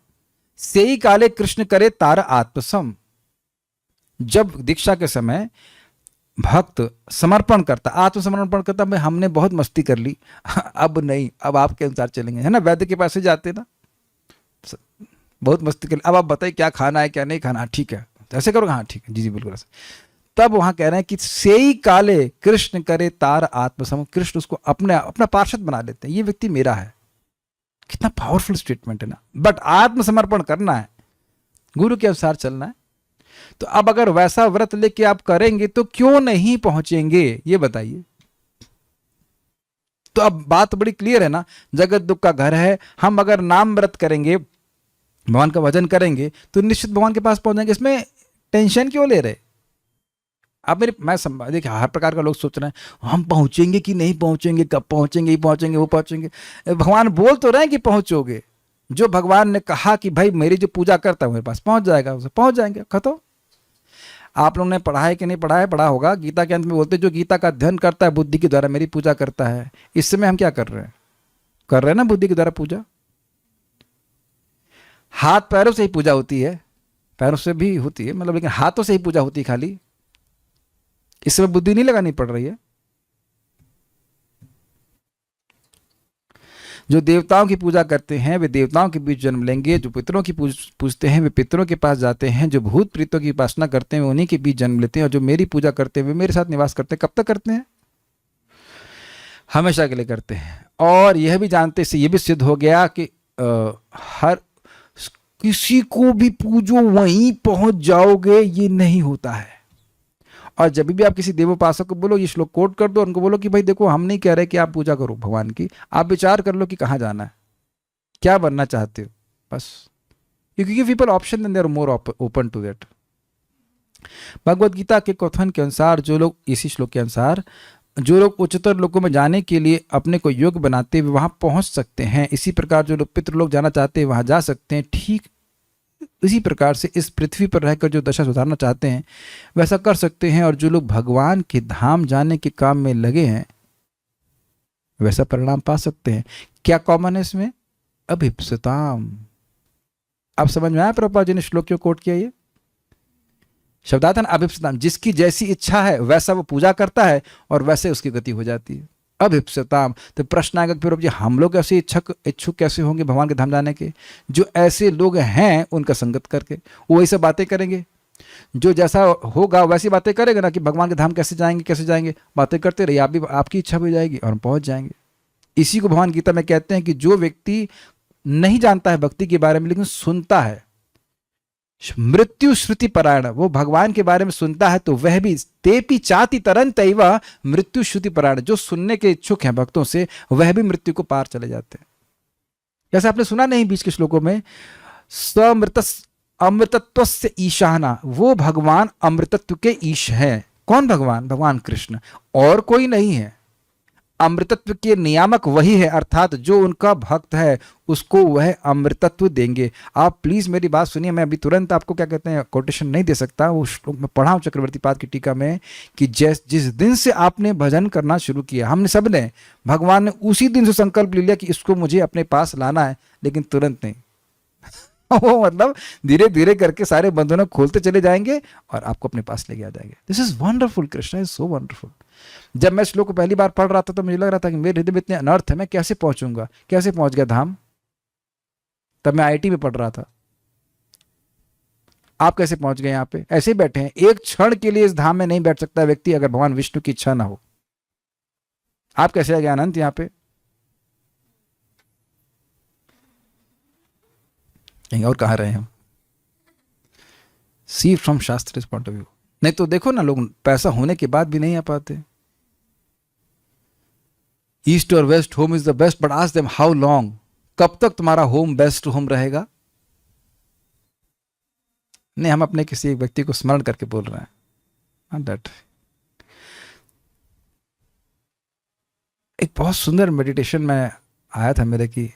से ही काले कृष्ण करे तार आत्मसम। जब दीक्षा के समय भक्त समर्पण करता, आत्मसमर्पण करता, भाई हमने बहुत मस्ती कर ली, अब नहीं, अब आपके अनुसार चलेंगे, है ना? वैद्य के पास से जाते ना, बहुत मस्ती कर ली, अब आप बताइए क्या खाना है क्या नहीं खाना, ठीक है ऐसे करो, हाँ ठीक है, जी जी बिल्कुल ऐसे। तब वहां कह रहे हैं कि सेई काले कृष्ण करे तार आत्मसम, कृष्ण उसको अपना पार्षद बना लेते हैं, ये व्यक्ति मेरा है। कितना पावरफुल स्टेटमेंट है ना। बट आत्मसमर्पण करना है, गुरु के अनुसार चलना है। तो अब अगर वैसा व्रत लेके आप करेंगे तो क्यों नहीं पहुंचेंगे, ये बताइए। तो अब बात बड़ी क्लियर है ना। जगत दुख का घर है, हम अगर नाम व्रत करेंगे, भगवान का भजन करेंगे तो निश्चित भगवान के पास पहुंच जाएंगे। इसमें टेंशन क्यों ले रहे? अब मैं देखिए हर प्रकार का लोग सोच रहे हैं हम पहुंचेंगे कि नहीं पहुंचेंगे, कब पहुंचेंगे, ये पहुंचेंगे वो पहुंचेंगे। भगवान बोल तो रहे हैं कि पहुंचोगे। जो भगवान ने कहा कि भाई मेरी जो पूजा करता है मेरे पास पहुंच जाएगा, उसे पहुंच जाएंगे, खत्म। आप लोगों ने पढ़ा है कि नहीं पढ़ा है? पढ़ा होगा। गीता के अंत में बोलते जो गीता का अध्ययन करता है बुद्धि के द्वारा मेरी पूजा करता है। इस समय हम क्या कर रहे हैं? कर रहे हैं ना बुद्धि के द्वारा पूजा। हाथ पैरों से ही पूजा होती है, पैरों से भी होती है मतलब, लेकिन हाथों से ही पूजा होती है खाली। इस समय बुद्धि नहीं लगानी पड़ रही है। जो देवताओं की पूजा करते हैं वे देवताओं के बीच जन्म लेंगे, जो पितरों की पूजते हैं वे पितरों के पास जाते हैं, जो भूत प्रेतों की उपासना करते हैं वे उन्हीं के बीच जन्म लेते हैं, और जो मेरी पूजा करते हैं वे मेरे साथ निवास करते हैं। कब तक करते हैं? हमेशा के लिए करते हैं। और यह भी जानते, इससे यह भी सिद्ध हो गया कि हर किसी को भी पूजो वहीं पहुंच जाओगे, ये नहीं होता है। और जब भी आप किसी देवोपासक को बोलो ये श्लोक कोट कर दो, उनको बोलो कि भाई देखो हम नहीं कह रहे कि आप पूजा करो भगवान की, आप विचार कर लो कि कहाँ जाना है, क्या बनना चाहते हो, बस। You give people option and they are more open to that. Bhagavad Gita के कथन के अनुसार जो लोग, इसी श्लोक के अनुसार, जो लोग उच्चतर लोकों में जाने के लिए अपने को योग्य बनाते हुए वहां पहुंच सकते हैं। इसी प्रकार जो लोग पितृलोक जाना चाहते हैं वहां जा सकते हैं। ठीक इसी प्रकार से इस पृथ्वी पर रहकर जो दशा सुधारना चाहते हैं वैसा कर सकते हैं। और जो लोग भगवान के धाम जाने के काम में लगे हैं वैसा परिणाम पा सकते हैं। क्या कॉमन है इसमें? अभिप्सताम। अब समझ में आया प्रभुपाद जी ने श्लोक क्यों कोट किया? ये शब्दार्थन अभिप्सताम, जिसकी जैसी इच्छा है वैसा वो पूजा करता है और वैसे उसकी गति हो जाती है। अभिप्सताम। तो प्रश्न आएगा फिर जी हम लोग ऐसे इच्छुक कैसे होंगे भगवान के धाम जाने के? जो ऐसे लोग हैं उनका संगत करके वो वही सब बातें करेंगे। जो जैसा होगा वैसी बातें करेगा ना कि भगवान के धाम कैसे जाएंगे, बातें करते रहिए, आप भी, आपकी इच्छा भी जाएगी और हम पहुंच जाएंगे। इसी को भगवान गीता में कहते हैं कि जो व्यक्ति नहीं जानता है भक्ति के बारे में लेकिन सुनता है, मृत्यु श्रुति परायण, वो भगवान के बारे में सुनता है तो वह भी तेपी चाति तरंत एव मृत्यु श्रुति परायण, जो सुनने के इच्छुक हैं भक्तों से वह भी मृत्यु को पार चले जाते हैं। जैसे आपने सुना नहीं बीच के श्लोकों में, समृत अमृतत्व से ईशाना, वो भगवान अमृतत्व के ईश हैं। कौन भगवान? भगवान कृष्ण, और कोई नहीं है। अमृतत्व के नियामक वही है, अर्थात जो उनका भक्त है उसको वह अमृतत्व देंगे। आप प्लीज मेरी बात सुनिए, मैं अभी तुरंत आपको क्या कहते हैं कोटेशन नहीं दे सकता, वो श्लोक मैं पढ़ा हूं चक्रवर्ती पाद की टीका में कि जिस दिन से आपने भजन करना शुरू किया, हमने सब ने, भगवान ने उसी दिन से संकल्प ले लिया कि इसको मुझे अपने पास लाना है, लेकिन तुरंत नहीं। वो मतलब धीरे धीरे करके सारे बंधनों खोलते चले जाएंगे और आपको अपने पास लेके आ जाएंगे। This is wonderful, Krishna is so wonderful. जब मैं श्लोक को पहली बार पढ़ रहा था तो मुझे लग रहा था कि मेरे हृदय में इतने अनर्थ है, मैं कैसे पहुंचूंगा, कैसे पहुंच गया धाम। तब मैं आईटी में पढ़ रहा था। आप कैसे पहुंच गए यहाँ पे? ऐसे ही बैठे हैं। एक क्षण के लिए इस धाम में नहीं बैठ सकता व्यक्ति अगर भगवान विष्णु की इच्छा ना हो। आप कैसे आ गए अनंत यहाँ पे? कहीं और कहाँ रहे हम? सी फ्रॉम शास्त्र पॉइंट ऑफ व्यू। नहीं तो देखो ना, लोग पैसा होने के बाद भी नहीं आ पाते। ईस्ट और west, home is the best, but ask them how long, कब तक तुम्हारा होम बेस्ट होम रहेगा? नहीं, हम अपने किसी एक व्यक्ति को स्मरण करके बोल रहे हैं। दैट एक बहुत सुंदर मेडिटेशन में आया था मेरे की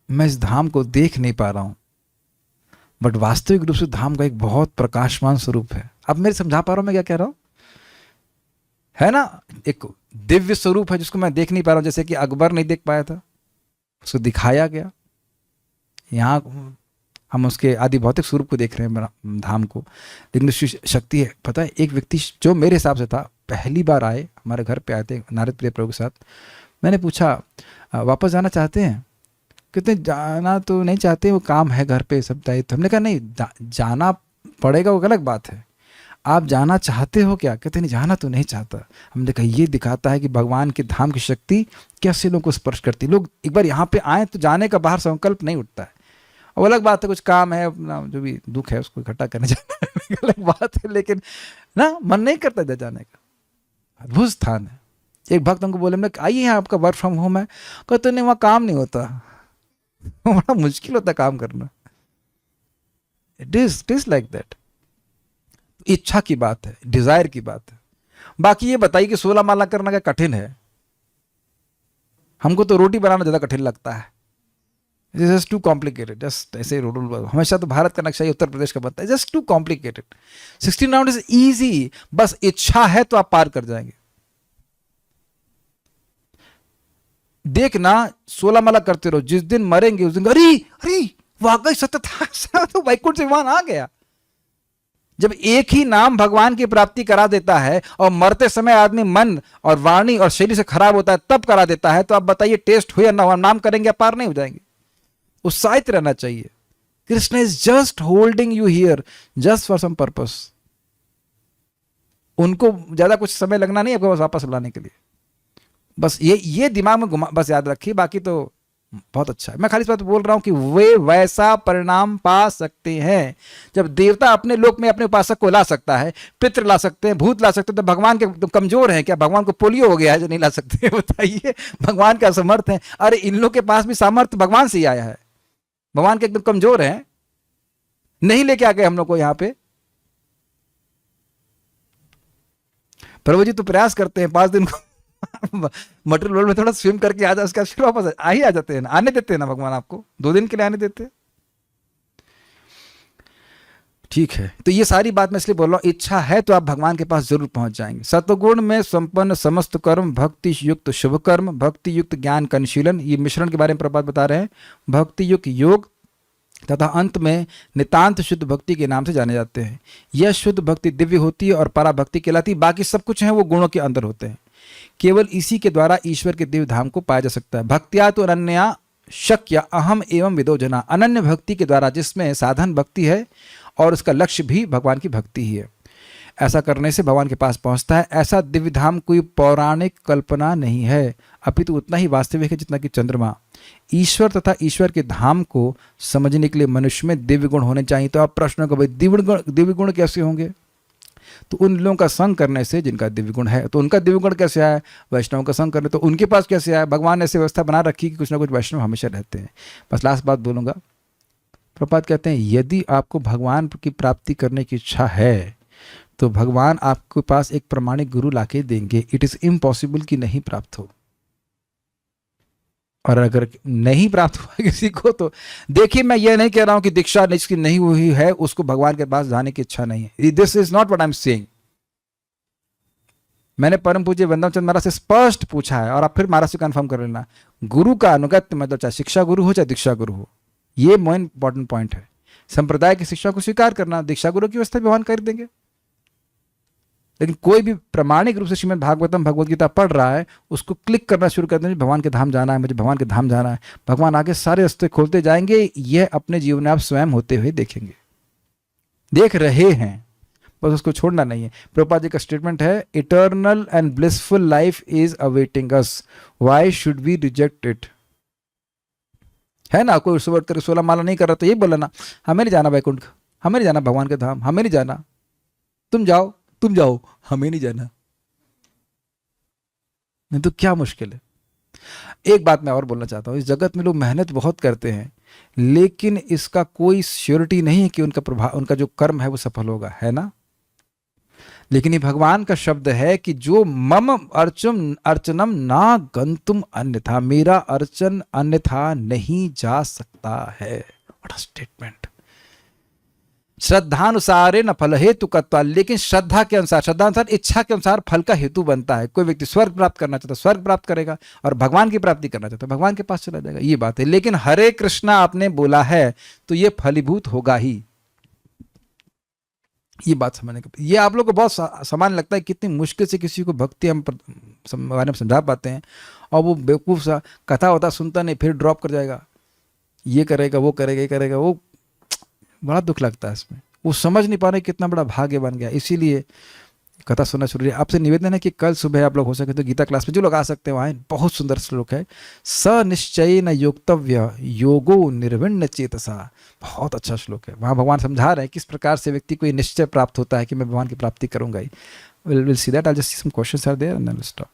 मैं इस धाम को देख नहीं पा रहा हूं, बट वास्तविक रूप से धाम का एक बहुत प्रकाशमान स्वरूप है। अब मेरे समझा पा रहा हूं मैं क्या कह रहा हूं? है ना, एक दिव्य स्वरूप है जिसको मैं देख नहीं पा रहा हूं, जैसे कि अकबर नहीं देख पाया था, उसको दिखाया गया। यहाँ हम उसके आदि भौतिक स्वरूप को देख रहे हैं धाम को, लेकिन शक्ति है। पता है, एक व्यक्ति जो मेरे हिसाब से था, पहली बार आए, हमारे घर पे आए थे नारद प्रिय प्रभु के साथ। मैंने पूछा वापस जाना चाहते हैं? कहते जाना तो नहीं चाहते, वो काम है घर पे सब दायित्व। हमने कहा नहीं, जाना पड़ेगा, वो अलग बात है। आप जाना चाहते हो क्या? कहते नहीं, जाना तो नहीं चाहता। हमने कहा ये दिखाता है कि भगवान के धाम की शक्ति कैसे लोगों को स्पर्श करती। लोग एक बार यहाँ पे आए तो जाने का बाहर संकल्प नहीं उठता है। और अलग बात है, कुछ काम है अपना, जो भी दुख है उसको इकट्ठा करने जाना अलग बात है, लेकिन ना मन नहीं करता जाने का। अद्भुत स्थान है। एक भक्त हमको बोले, मैं आइए यहाँ, आपका वर्क फ्रॉम होम है। कहते नहीं, वहाँ काम नहीं होता, बड़ा मुश्किल होता काम करना। It is like that. इच्छा की बात है, डिजायर की बात है। बाकी ये बताइए कि 16 माला करना क्या कठिन है? हमको तो रोटी बनाना ज्यादा कठिन लगता है। Just too complicated. जस्ट ऐसे रोड, हमेशा तो भारत का नक्शा ही उत्तर प्रदेश का बनता है, just too complicated. 16 round is easy, बस इच्छा है तो आप पार कर जाएंगे। देखना, 16 माला करते रहो, जिस दिन मरेंगे उस दिन अरे अरे वाकई सत्य था, तो वैकुंठ से वहां आ गया। जब एक ही नाम भगवान की प्राप्ति करा देता है और मरते समय आदमी मन और वाणी और शरीर से खराब होता है तब करा देता है, तो आप बताइए टेस्ट हो या ना हो, नाम करेंगे पार नहीं हो जाएंगे। उत्साहित रहना चाहिए। Krishna is just holding you here just for some purpose. उनको ज्यादा कुछ समय लगना नहीं आपको वापस लाने के लिए। बस ये दिमाग में घुमा, बस याद रखिए, बाकी तो बहुत अच्छा है। मैं खाली इस बात बोल रहा हूं कि वे वैसा परिणाम पा सकते हैं जब देवता अपने लोक में अपने उपासक को ला सकता है, पितृ ला सकते हैं, भूत ला सकते हैं। तो भगवान के तो कमजोर हैं क्या? भगवान को पोलियो हो गया है जो नहीं ला सकते? बताइए, भगवान के असमर्थ हैं। अरे इन लोग के पास भी सामर्थ्य भगवान से ही आया है। भगवान के एकदम कमजोर हैं, नहीं लेके आ गए हम लोग को यहाँ पे। प्रभु जी तो प्रयास करते हैं 5 दिन को मटेरियल वर्ल्ड में थोड़ा स्विम करके आ जाए, उसके बाद फिर वापस आ ही आ जाते हैं ना, आने देते हैं ना भगवान आपको, 2 दिन के लिए आने देते हैं। ठीक है, तो ये सारी बात मैं इसलिए बोल रहा हूं, इच्छा है तो आप भगवान के पास जरूर पहुंच जाएंगे। सत्वगुण में संपन्न समस्त कर्म, भक्ति युक्त शुभ कर्म, भक्ति युक्त ज्ञान का अनुशीलन, ये मिश्रण के बारे में प्रभात बता रहे हैं। भक्ति युक्त योग तथा अंत में नितांत शुद्ध भक्ति के नाम से जाने जाते हैं। यह शुद्ध भक्ति दिव्य होती है और परा भक्ति कहलाती है। बाकी सब कुछ है वो गुणों के अंदर होते हैं। केवल इसी के द्वारा ईश्वर के दिव्य धाम को पाया जा सकता है। भक्त्या तो अनन्या शक्य अहम एवं विदो जना। अनन्य भक्ति के द्वारा, जिसमें साधन भक्ति है और उसका लक्ष्य भी भगवान की भक्ति ही है, ऐसा करने से भगवान के पास पहुंचता है। ऐसा दिव्य धाम कोई पौराणिक कल्पना नहीं है, अपितु उतना ही वास्तविक है जितना कि चंद्रमा। ईश्वर तथा ईश्वर के धाम को समझने के लिए मनुष्य में दिव्य गुण होने चाहिए। तो आप प्रश्न को, भाई दिव्य गुण कैसे होंगे? तो उन लोगों का संग करने से जिनका दिव्य गुण है। तो उनका दिव्य गुण कैसे आया? वैष्णव का संग करने, तो उनके पास कैसे आया? भगवान ने ऐसी व्यवस्था बना रखी कि कुछ ना कुछ वैष्णव हमेशा रहते हैं। बस लास्ट बात बोलूंगा। प्रभुपाद कहते हैं, यदि आपको भगवान की प्राप्ति करने की इच्छा है तो भगवान आपके पास एक प्रमाणिक गुरु लाके देंगे। इट इज इम्पॉसिबल कि नहीं प्राप्त हो। और अगर नहीं प्राप्त हुआ किसी को तो देखिए, मैं ये नहीं कह रहा हूं कि दीक्षा जिसकी नहीं हुई है उसको भगवान के पास जाने की इच्छा नहीं है। This is not what I am saying. मैंने परम पूज्य वृंदावन चंद्र महाराज से स्पष्ट पूछा है, और आप फिर महाराज से कंफर्म कर लेना, गुरु का अनुगत्य मतलब चाहे शिक्षा गुरु हो चाहे दीक्षा गुरु हो, ये मोस्ट इंपॉर्टेंट पॉइंट है। संप्रदाय की शिक्षा को स्वीकार करना, दीक्षा गुरु की व्यवस्था भगवान कर देंगे। लेकिन कोई भी प्रामाणिक रूप से श्रीमद् भागवतम भगवद गीता पढ़ रहा है, उसको क्लिक करना शुरू कर देंगे, भगवान के धाम जाना है, मुझे भगवान के धाम जाना है। भगवान आगे सारे रास्ते खोलते जाएंगे। यह अपने जीवन में आप स्वयं होते हुए देखेंगे, देख रहे हैं, बस उसको छोड़ना नहीं है। प्रभुपाद जी का स्टेटमेंट है, eternal and blissful life is awaiting us, why should we reject it. है ना, कोई सुबह कर 16 माला नहीं कर रहा तो ये बोला ना, हमें नहीं जाना वैकुंठ, हमें नहीं जाना भगवान के धाम, हमें नहीं जाना, तुम जाओ तुम जाओ, हमें नहीं जाना। नहीं तो क्या मुश्किल है। एक बात मैं और बोलना चाहता हूं, इस जगत में लोग मेहनत बहुत करते हैं, लेकिन इसका कोई श्योरिटी नहीं है कि उनका प्रभाव, उनका जो कर्म है वो सफल होगा, है ना। लेकिन ये भगवान का शब्द है कि जो मम अर्चनम ना गंतुम अन्यथा, मेरा अर्चन अन्यथा नहीं जा सकता है। What a statement. श्रद्धानुसारे न फल हेतु कत्वा, लेकिन श्रद्धा के अनुसार, श्रद्धानुसार इच्छा के अनुसार फल का हेतु बनता है। कोई व्यक्ति स्वर्ग प्राप्त करना चाहता है स्वर्ग प्राप्त करेगा, और भगवान की प्राप्ति करना चाहता है भगवान के पास चला जाएगा, ये बात है। लेकिन हरे कृष्णा आपने बोला है तो ये फलीभूत होगा ही, ये बात समझने का। ये आप लोग को बहुत सामान्य लगता है, कितनी मुश्किल से किसी को भक्ति हम बारे में समझा पाते हैं, और वो बेवकूफ़ सा कथा होता सुनता नहीं, फिर ड्रॉप कर जाएगा, ये करेगा वो करेगा ये करेगा, वो बड़ा दुख लगता है इसमें। वो समझ नहीं पा रहे कितना बड़ा भाग्य बन गया। इसीलिए कथा सुनना शुरू है। आपसे निवेदन है कि कल सुबह आप लोग हो सके तो गीता क्लास में जो लोग आ सकते हैं वहाँ, बहुत सुंदर श्लोक है, स निश्चय न योक्तव्य योगो निर्विण्ण चेतसा। बहुत अच्छा श्लोक है। वहाँ भगवान समझा रहे हैं किस प्रकार से व्यक्ति को ये निश्चय प्राप्त होता है कि मैं भगवान की प्राप्ति करूंगा ही। Will see that. I just see some questions are there and then will stop.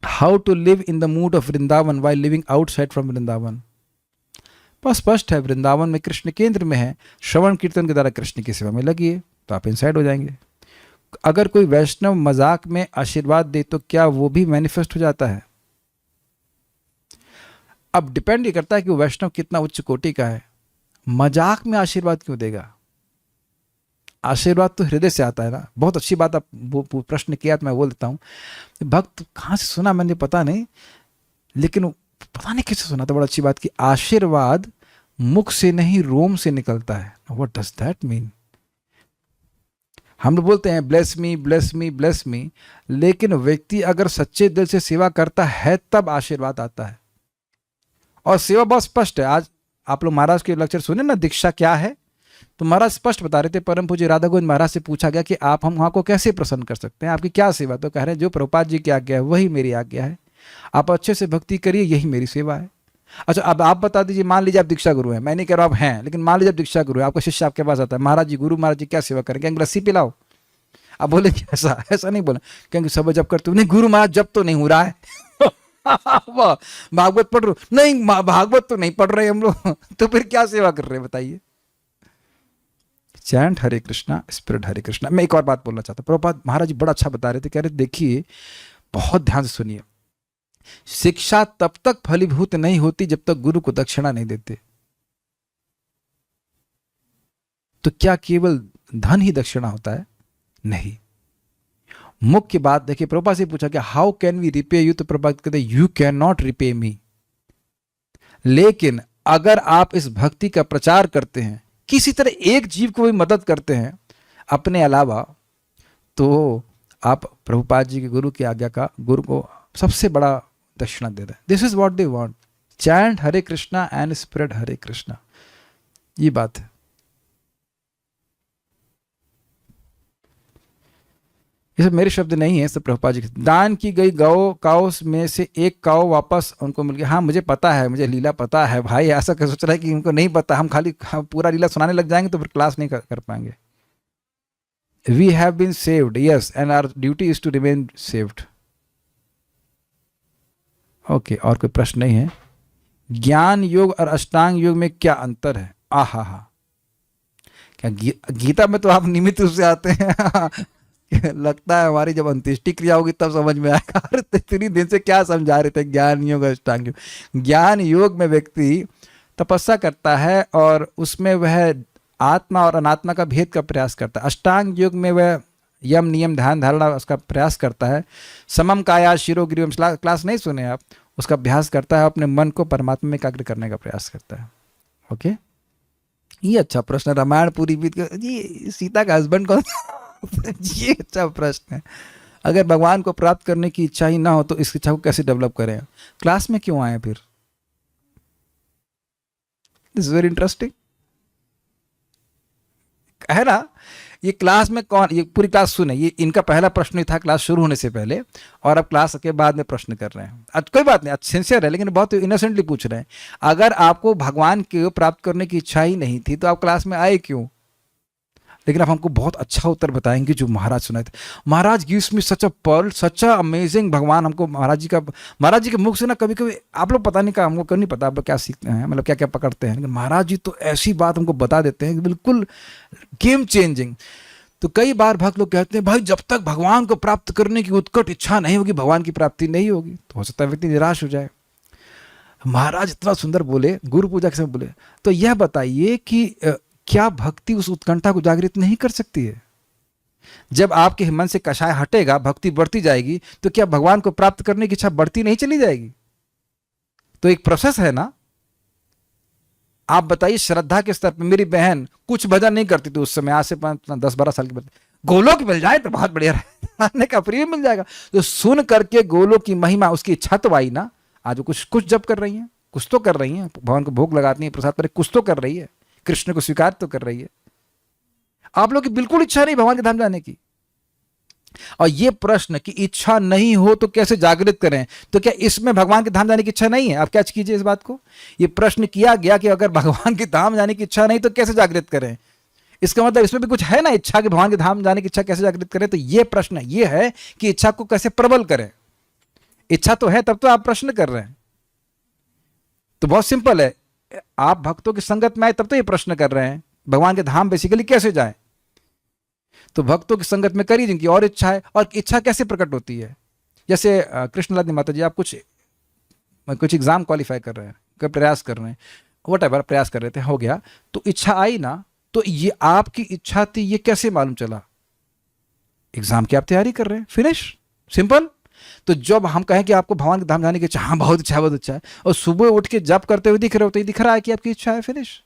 How to live in the mood of Vrindavan while living outside from Vrindavan. बस स्पष्ट है, वृंदावन में कृष्ण केंद्र में है, श्रवण कीर्तन के द्वारा कृष्ण की सेवा में लगिए तो आप इनसाइड हो जाएंगे। अगर कोई वैष्णव मजाक में आशीर्वाद दे तो क्या वो भी मैनिफेस्ट हो जाता है? अब डिपेंड ये करता है कि वो वैष्णव कितना उच्च कोटि का है। मजाक में आशीर्वाद क्यों देगा? आशीर्वाद तो हृदय से आता है ना। बहुत अच्छी बात आप वो प्रश्न किया तो मैं बोल देता हूँ। भक्त कहाँ से सुना मैंने पता नहीं, लेकिन पता नहीं कैसे सुना, तो बड़ा अच्छी बात कि आशीर्वाद मुख से नहीं रोम से निकलता है। What does that mean? हम लोग बोलते हैं bless me bless me bless me, लेकिन व्यक्ति अगर सच्चे दिल से सेवा करता है तब आशीर्वाद आता है। और सेवा बहुत स्पष्ट है। आज आप लोग महाराज के लेक्चर सुने ना, दीक्षा क्या है, तो महाराज स्पष्ट बता रहे थे। परम पूज्य राधा गोविंद महाराज से पूछा गया कि आप हम वहाँ को कैसे प्रसन्न कर सकते हैं, आपकी क्या सेवा? तो कह रहे हैं जो प्रभुपाद जी की आज्ञा है वही मेरी आज्ञा है, आप अच्छे से भक्ति करिए, यही मेरी सेवा है। अच्छा, अब आप बता दीजिए, मान लीजिए आप दीक्षा गुरु हैं, मैं नहीं कह रहा आप हैं, लेकिन मान लीजिए आप दीक्षा गुरु है, आपका शिष्य आपके पास आता है, महाराज जी गुरु महाराज जी क्या सेवा करेंगे? लस्सी पिलाओ। आप बोले कि ऐसा ऐसा नहीं बोला, क्योंकि सब जब करते हो नहीं गुरु महाराज जब तो नहीं हो रहा है भागवत पढ़ रहे नहीं, भागवत तो नहीं पढ़ रहे हम लोग, तो फिर क्या सेवा कर रहे हैं बताइए? चैंट हरे कृष्णा, स्पिरिट हरे कृष्णा। मैं एक और बात बोलना चाहता हूँ। प्रभुपाद महाराज जी बड़ा अच्छा बता रहे थे, कह रहे देखिए बहुत ध्यान से सुनिए, शिक्षा तब तक फलीभूत नहीं होती जब तक गुरु को दक्षिणा नहीं देते। तो क्या केवल धन ही दक्षिणा होता है? नहीं। मुख्य बात देखिए, प्रभुपाद से पूछा कि how can we repay you, तो प्रभुपाद कहते you can not repay me. लेकिन अगर आप इस भक्ति का प्रचार करते हैं, किसी तरह एक जीव को भी मदद करते हैं अपने अलावा, तो आप प्रभुपाद जी के गुरु की आज्ञा का, गुरु को सबसे बड़ा दक्षिणा दे रहे हैं। This is what they want, chant Hare Krishna and spread Hare Krishna. ये बात है। ये सब मेरे शब्द नहीं है, सब प्रभुपाद जी। दान की गई काओ में से एक काओ वापस उनको मिल गया। हाँ मुझे पता है, मुझे लीला पता है भाई। ऐसा क्या सोच रहा है कि उनको नहीं पता? हम खाली पूरा लीला सुनाने लग जाएंगे तो फिर क्लास नहीं कर पाएंगे। We have been saved, yes, and our duty is to remain saved. Okay, और कोई प्रश्न नहीं है। ज्ञान योग और अष्टांग योग में क्या अंतर है? आहा हा, गीता में तो आप निमित्त रूप से आते हैं। लगता है हमारी जब अंत्येष्टि क्रिया होगी तब समझ में आएगा। अरे इतनी दिन से क्या समझा रहे थे, ज्ञान योग अष्टांग योग। ज्ञान योग में व्यक्ति तपस्या करता है और उसमें वह आत्मा और अनात्मा का भेद का प्रयास करता है। अष्टांग योग में वह यम नियम ध्यान धारणा उसका प्रयास करता है। समम काया शिरो गिरिवम, क्लास नहीं सुने आप, उसका अभ्यास करता है, अपने मन को परमात्मा में एकाग्र करने का प्रयास करता है। ओके, ये अच्छा प्रश्न। रामायण पूरी बीत गई जी, सीता का हस्बैंड कौन? ये अच्छा प्रश्न है। अगर भगवान को प्राप्त करने की इच्छा ही ना हो तो इस इच्छा को कैसे डेवलप करें? क्लास में क्यों आए फिर? दिस इज वेरी इंटरेस्टिंग है ना। ये क्लास में कौन, ये पूरी क्लास सुने, ये इनका पहला प्रश्न ही था क्लास शुरू होने से पहले, और अब क्लास के बाद में प्रश्न कर रहे हैं। कोई बात नहीं, सिंसियर है, लेकिन बहुत इनोसेंटली पूछ रहे हैं। अगर आपको भगवान को प्राप्त करने की इच्छा ही नहीं थी तो आप क्लास में आए क्यों? लेकिन आप हमको बहुत अच्छा उत्तर बताएंगे जो महाराज सुनाए थे। Maharaj gives me such a pearl, such a amazing. भगवान हमको महाराज जी के मुख से ना कभी कभी आप लोग पता नहीं का, हमको क्यों नहीं पता आप क्या सीखते हैं, मतलब क्या क्या पकड़ते हैं, लेकिन महाराज जी तो ऐसी बात हमको बता देते हैं बिल्कुल गेम चेंजिंग। तो कई बार भक्त लोग कहते हैं भाई जब तक भगवान को प्राप्त करने की उत्कट इच्छा नहीं होगी भगवान की प्राप्ति नहीं होगी। तो हो सकता है व्यक्ति निराश हो जाए। महाराज इतना सुंदर बोले, गुरु पूजा के समय बोले, तो यह बताइए कि क्या भक्ति उस उत्कंठा को जागृत नहीं कर सकती है? जब आपके मन से कषाय हटेगा, भक्ति बढ़ती जाएगी, तो क्या भगवान को प्राप्त करने की इच्छा बढ़ती नहीं चली जाएगी? तो एक प्रोसेस है ना। आप बताइए श्रद्धा के स्तर पर मेरी बहन कुछ भजन नहीं करती थी उस समय, आज से 10-12 साल की बात, गोलोक मिल जाए तो बहुत बढ़िया रहने का प्रिय मिल जाएगा। तो सुन करके गोलोक की महिमा, उसकी इच्छा तो आई ना। आज वो कुछ जप कर रही हैं, कुछ तो कर रही हैं, भगवान को भोग लगाती हैं, प्रसाद पर कुछ तो कर रही है, कृष्ण को स्वीकार तो कर रही है। आप लोग की बिल्कुल इच्छा नहीं भगवान के धाम जाने की। और ये प्रश्न कि इच्छा नहीं हो तो कैसे जागृत करें, तो क्या इसमें भगवान के धाम जाने की इच्छा नहीं है? आप कैच कीजिए इस बात को। ये प्रश्न किया गया कि अगर भगवान के धाम जाने की इच्छा नहीं तो कैसे जागृत करें। इसका मतलब इसमें भी कुछ है ना, इच्छा कि भगवान के धाम जाने की इच्छा कैसे जागृत करें। तो ये प्रश्न ये है कि इच्छा को कैसे प्रबल करें। इच्छा तो है तब तो आप प्रश्न कर रहे हैं। तो बहुत सिंपल है, आप भक्तों की संगत में आए तब तो ये प्रश्न कर रहे हैं भगवान के धाम बेसिकली कैसे जाए। तो भक्तों की संगत में करिए जिनकी और इच्छा है। और इच्छा कैसे प्रकट होती है? जैसे कृष्णलाल माता जी, आप कुछ एग्जाम क्वालिफाई कर रहे हैं, प्रयास कर रहे हैं, व्हाटएवर प्रयास कर रहे थे, हो गया, तो इच्छा आई ना। तो ये आपकी इच्छा थी, ये कैसे मालूम चला? एग्जाम की आप तैयारी कर रहे हैं, फिनिश, सिंपल। तो जब हम कहें कि आपको भगवान के धाम जाने की इच्छा, हाँ बहुत इच्छा है, बहुत इच्छा है, और सुबह उठ के जप करते हुए दिख रहे हो तो ये दिख रहा है कि आपकी इच्छा है, फिनिश।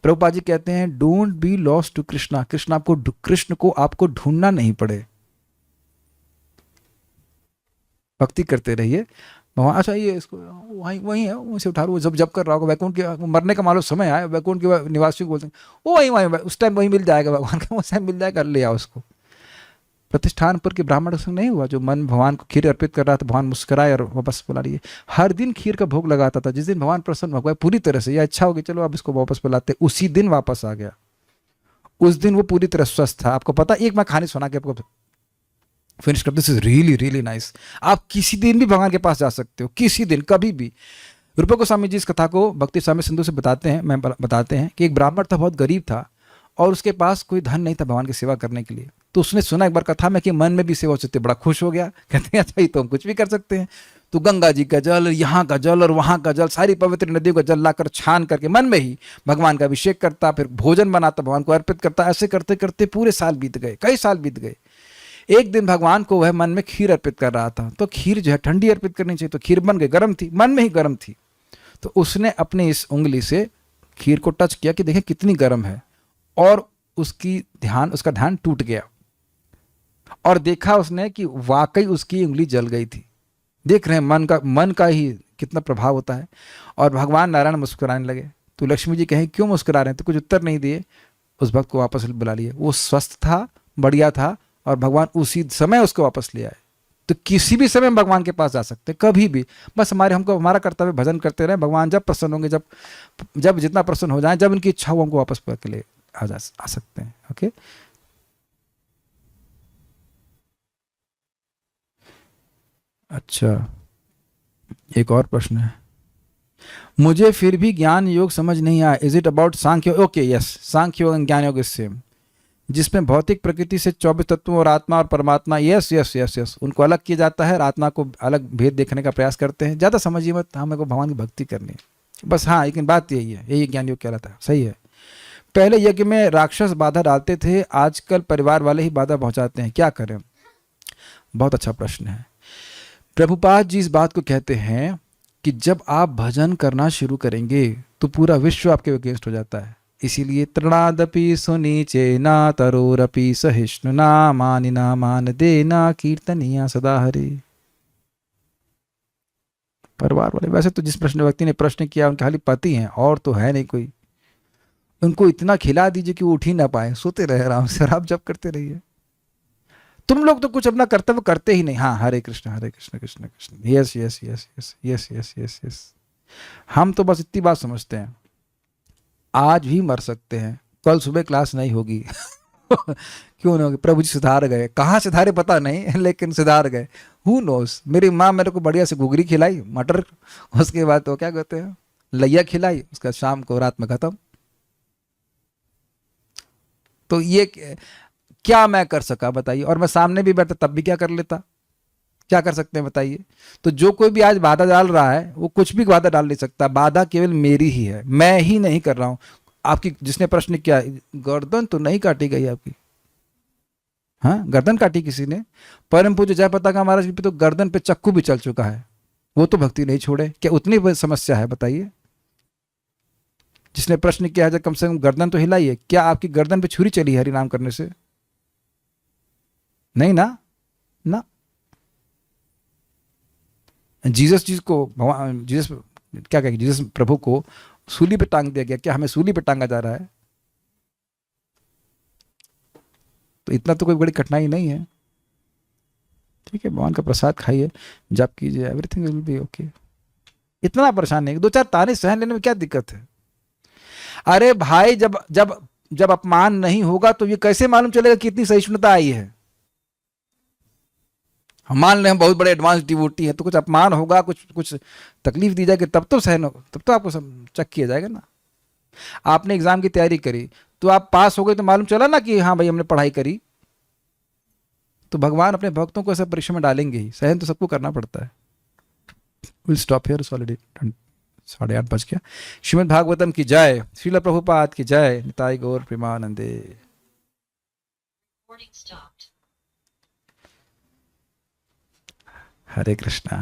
प्रभुपाद जी कहते हैं don't be lost to Krishna. Krishna को आपको ढूंढना नहीं पड़े, भक्ति करते रहिए। भगवान अच्छा ये इसको वहीं है, वहीं से उठा लो, जब कर रहा होगा, वैकुंठ के मरने का मालूम समय आए, वैकुंठ के निवासी को बोलते हैं वो वहीं उस टाइम वहीं मिल जाएगा, भगवान का उस टाइम मिल जाएगा, ले आओ उसको। प्रतिष्ठानपुर के ब्राह्मण संग नहीं हुआ, जो मन भगवान को खीर अर्पित कर रहा था, भगवान मुस्कुराए और वापस बुला लिए। हर दिन खीर का भोग लगाता था। जिस दिन भगवान प्रसन्न हो गए पूरी तरह से, या अच्छा हो गया चलो अब इसको वापस बुलाते, उसी दिन वापस आ गया। उस दिन वो पूरी तरह स्वस्थ था। आपको पता, एक मैं कहानी सुना के आपको फिनिश कर, this is really really nice. आप किसी दिन भी भगवान के पास जा सकते हो, किसी दिन, कभी भी। रूप गोस्वामी जी इस कथा को भक्ति स्वामी सिंधु से बताते हैं कि एक ब्राह्मण था, बहुत गरीब था, और उसके पास कोई धन नहीं था भगवान की सेवा करने के लिए। तो उसने सुना एक बार कथा में कि मन में भी सेवा हो सकती है, बड़ा खुश हो गया। कहते हैं अच्छा ये तो हम कुछ भी कर सकते हैं। तो गंगा जी का जल, यहाँ का जल और वहाँ का जल, सारी पवित्र नदियों का जल लाकर छान करके मन में ही भगवान का अभिषेक करता, फिर भोजन बनाता, भगवान को अर्पित करता। ऐसे करते करते पूरे साल बीत गए, कई साल बीत गए। एक दिन भगवान को वह मन में खीर अर्पित कर रहा था। तो खीर जो है ठंडी अर्पित करनी चाहिए, तो खीर बन गई, गर्म थी, मन में ही गर्म थी। तो उसने अपनी इस उंगली से खीर को टच किया कि देखें कितनी गर्म है, और उसका ध्यान टूट गया, और देखा उसने कि वाकई उसकी उंगली जल गई थी। देख रहे हैं मन का ही कितना प्रभाव होता है। और भगवान नारायण मुस्कुराने लगे। तो लक्ष्मी जी कहें क्यों मुस्कुरा रहे हैं? तो कुछ उत्तर नहीं दिए, उस भक्त को वापस बुला लिए। वो स्वस्थ था, बढ़िया था, और भगवान उसी समय उसको वापस ले आए। तो किसी भी समय भगवान के पास जा सकते हैं, कभी भी। बस हमारा कर्तव्य भजन करते रहे। भगवान जब प्रसन्न होंगे, जब जितना प्रसन्न हो जाए, जब उनकी इच्छा हो, हमको वापस पकड़ ले आ सकते हैं। ओके, अच्छा एक और प्रश्न है। मुझे फिर भी ज्ञान योग समझ नहीं आया। Is it about Sankhya? Okay, yes, Sankhya yoga and ज्ञान योग इज सेम, जिसमें भौतिक प्रकृति से 24 तत्वों और आत्मा और परमात्मा, यस यस यस यस, उनको अलग किया जाता है और आत्मा को अलग भेद देखने का प्रयास करते हैं। ज़्यादा समझिए मत, हमें को भगवान की भक्ति करनी है बस। हाँ, लेकिन बात यही है, यही ज्ञान योग कहलाता है। सही है। पहले यज्ञ में राक्षस बाधा डालते थे, आजकल परिवार वाले ही बाधा पहुंचाते हैं, क्या करें? बहुत अच्छा प्रश्न है। प्रभुपाद जी इस बात को कहते हैं कि जब आप भजन करना शुरू करेंगे तो पूरा विश्व आपके अगेंस्ट हो जाता है। इसीलिए तृणादपि सुनीचे ना तरोरपि सहिष्णु ना मानिना मान देना कीर्तनिया सदा हरे। परिवार वाले, वैसे तो जिस प्रश्न व्यक्ति ने प्रश्न किया उनके खाली पति हैं और तो है नहीं कोई। उनको इतना खिला दीजिए कि वो उठ ही ना पाए, सोते रहे आराम से, आप जब करते रहिए। तुम लोग तो कुछ अपना कर्तव्य करते ही नहीं। हाँ, Hare Krishna Krishna Krishna, yes yes yes yes yes yes yes yes. हम तो बस इतनी बात समझते हैं, आज भी मर सकते हैं, कल सुबह क्लास नहीं होगी क्यों नहीं होगी? प्रभु जी सुधार गए, कहाँ सुधारे पता नहीं लेकिन सुधार गए। Who knows. मेरी माँ मेरे को बढ़िया से घुगरी खिलाई मटर, उसके बाद तो क्या कहते हैं लैया खिलाई, उसका शाम को रात में खत्म। तो ये क्या मैं कर सका बताइए? और मैं सामने भी बैठता तब भी क्या कर लेता? क्या कर सकते हैं बताइए? तो जो कोई भी आज बाधा डाल रहा है वो कुछ भी बाधा डाल नहीं सकता, बाधा केवल मेरी ही है, मैं ही नहीं कर रहा हूं। आपकी जिसने प्रश्न किया, गर्दन तो नहीं काटी गई आपकी, हाँ गर्दन काटी किसी ने? परम पूज्य जयपताका महाराज पे तो गर्दन पे चक्कू भी चल चुका है, वो तो भक्ति नहीं छोड़े। क्या उतनी समस्या है बताइए? जिसने प्रश्न किया है जब कम से कम गर्दन तो हिलाइए। क्या आपकी गर्दन पे छुरी चली हरि नाम करने से? नहीं ना, ना। जीसस जी को भगवान जीसस क्या कहेंगे, जीसस प्रभु को सूली पे टांग दिया गया, क्या हमें सूली पे टांगा जा रहा है? तो इतना तो कोई बड़ी कठिनाई नहीं है। ठीक है, भगवान का प्रसाद खाइए, जप कीजिए, एवरीथिंग विल बी ओके। इतना परेशान नहीं, दो चार ताने सहन लेने में क्या दिक्कत है? अरे भाई, जब जब जब अपमान नहीं होगा तो ये कैसे मालूम चलेगा कि इतनी सहिष्णुता आई है? हम मान लें हम बहुत बड़े एडवांस डिवोटी हैं, तो कुछ अपमान होगा, कुछ कुछ तकलीफ दी जाएगी, तब तो सहन होगा, तब तो आपको सब चेक किया जाएगा ना। आपने एग्जाम की तैयारी करी तो आप पास हो गए तो मालूम चला ना कि हाँ भाई हमने पढ़ाई करी। तो भगवान अपने भक्तों को ऐसा परीक्षा में डालेंगे ही, सहन तो सबको करना पड़ता है। विल स्टॉप हियर, ऑलरेडी 8:30 बज गया। श्रीमद् भागवतम की जय, श्रील प्रभुपाद की जय, निताई गौर प्रेमानंदे। हरे कृष्णा।